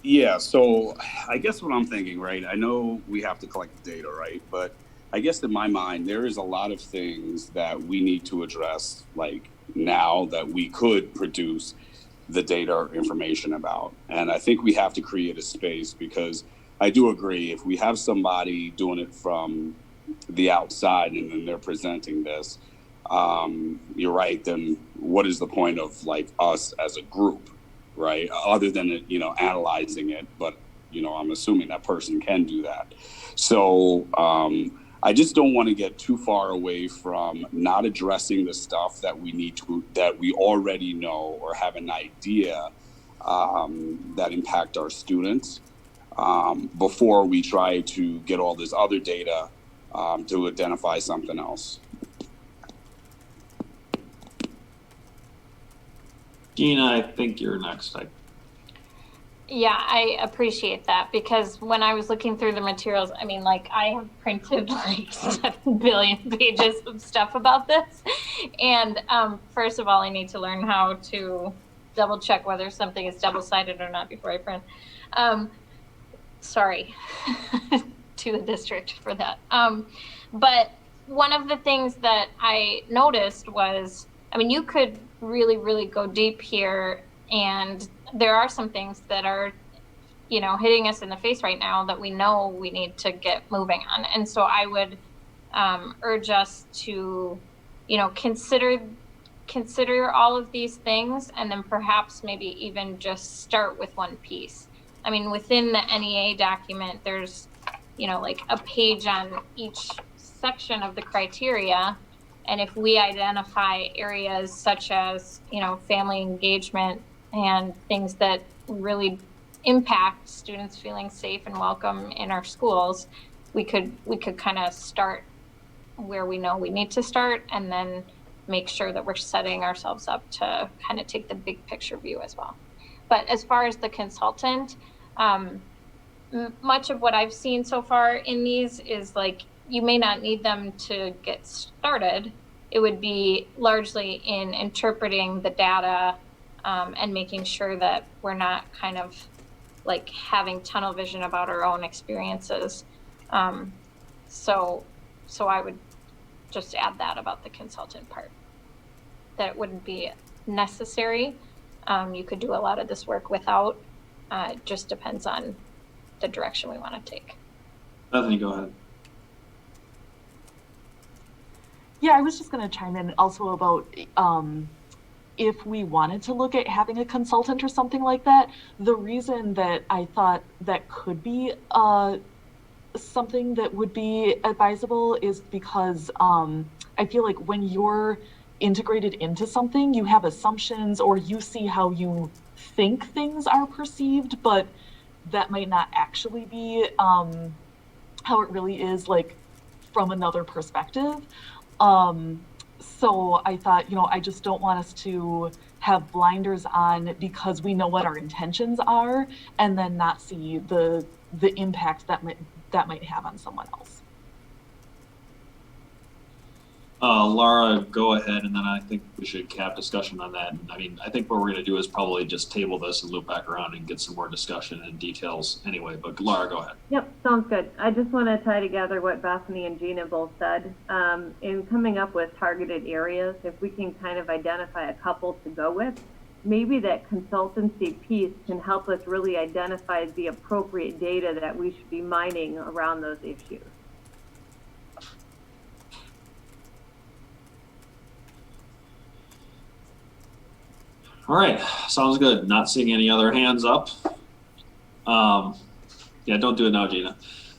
Yeah, so I guess what I'm thinking, right? I know we have to collect the data, right? But I guess in my mind, there is a lot of things that we need to address, like now that we could produce the data or information about. And I think we have to create a space, because I do agree, if we have somebody doing it from the outside and then they're presenting this, you're right, then what is the point of like us as a group? Right, other than analyzing it, but I'm assuming that person can do that. So I just don't want to get too far away from not addressing the stuff that we already know or have an idea that impact our students before we try to get all this other data to identify something else. Gina, I think you're next. Yeah, I appreciate that, because when I was looking through the materials, I mean, like, I have printed like 7 billion pages of stuff about this. And first of all, I need to learn how to double check whether something is double-sided or not before I print. Sorry to the district for that. But one of the things that I noticed was, I mean, you could really, really go deep here, and there are some things that are, hitting us in the face right now that we know we need to get moving on. And so I would urge us to, consider all of these things, and then perhaps maybe even just start with one piece. I mean, within the NEA document, there's, like a page on each section of the criteria. And if we identify areas such as, family engagement and things that really impact students feeling safe and welcome in our schools, we could kind of start where we know we need to start, and then make sure that we're setting ourselves up to kind of take the big picture view as well. But as far as the consultant, much of what I've seen so far in these is like, you may not need them to get started. It would be largely in interpreting the data and making sure that we're not kind of like having tunnel vision about our own experiences. So I would just add that about the consultant part. That it wouldn't be necessary. You could do a lot of this work without. It just depends on the direction we want to take. Bethany, go ahead. Yeah, I was just going to chime in also about if we wanted to look at having a consultant or something like that. The reason that I thought that could be something that would be advisable is because I feel like when you're integrated into something, you have assumptions, or you see how you think things are perceived, but that might not actually be how it really is, like from another perspective. So I thought, I just don't want us to have blinders on because we know what our intentions are, and then not see the impact that might have on someone else. Laura, go ahead, and then I think we should cap discussion on that. And I mean, I think what we're going to do is probably just table this and loop back around and get some more discussion and details anyway. But Laura, go ahead. Yep, sounds good. I just want to tie together what Bethany and Gina both said. In coming up with targeted areas, if we can kind of identify a couple to go with, maybe that consultancy piece can help us really identify the appropriate data that we should be mining around those issues. All right, sounds good. Not seeing any other hands up. Yeah, don't do it now, Gina.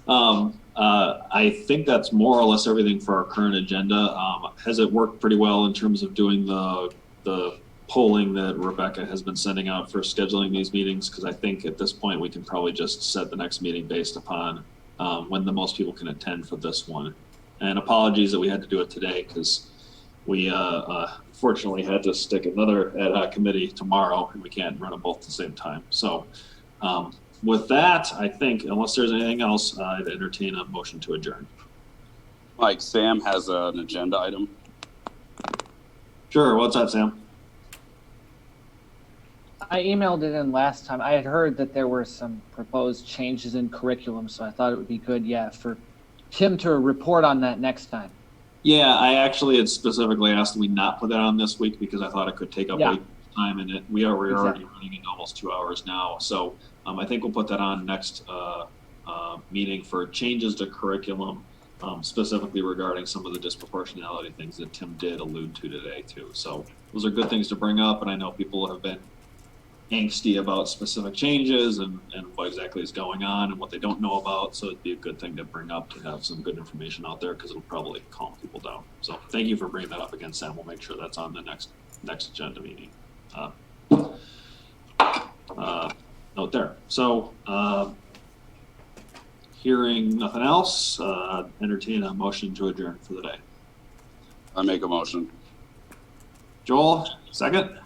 I think that's more or less everything for our current agenda. Has it worked pretty well in terms of doing the polling that Rebecca has been sending out for scheduling these meetings? Because I think at this point we can probably just set the next meeting based upon when the most people can attend for this one. And apologies that we had to do it today because we fortunately had to stick another ad hoc committee tomorrow and we can't run them both at the same time. So with that, I think unless there's anything else, I'd entertain a motion to adjourn. Mike, Sam has an agenda item. Sure, what's that, Sam? I emailed it in last time. I had heard that there were some proposed changes in curriculum, so I thought it would be good, for Tim to report on that next time. Yeah, I actually had specifically asked that we not put that on this week because I thought it could take up way too much time, and we're already running in almost 2 hours now. So I think we'll put that on next meeting for changes to curriculum, specifically regarding some of the disproportionality things that Tim did allude to today too. So those are good things to bring up, and I know people have been angsty about specific changes and what exactly is going on and what they don't know about. So it'd be a good thing to bring up to have some good information out there because it'll probably calm people down. So thank you for bringing that up again, Sam. We'll make sure that's on the next agenda meeting. Note there. So hearing nothing else, entertain a motion to adjourn for the day. I make a motion. Joel, second?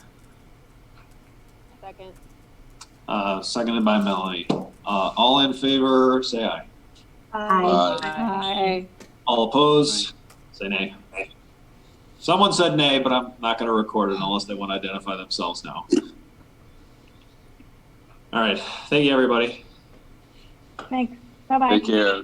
Second. Seconded by Melanie. All in favor, say aye. Aye. Aye. All opposed, say nay. Someone said nay, but I'm not going to record it unless they want to identify themselves now. All right. Thank you, everybody. Thanks. Bye-bye. Take care.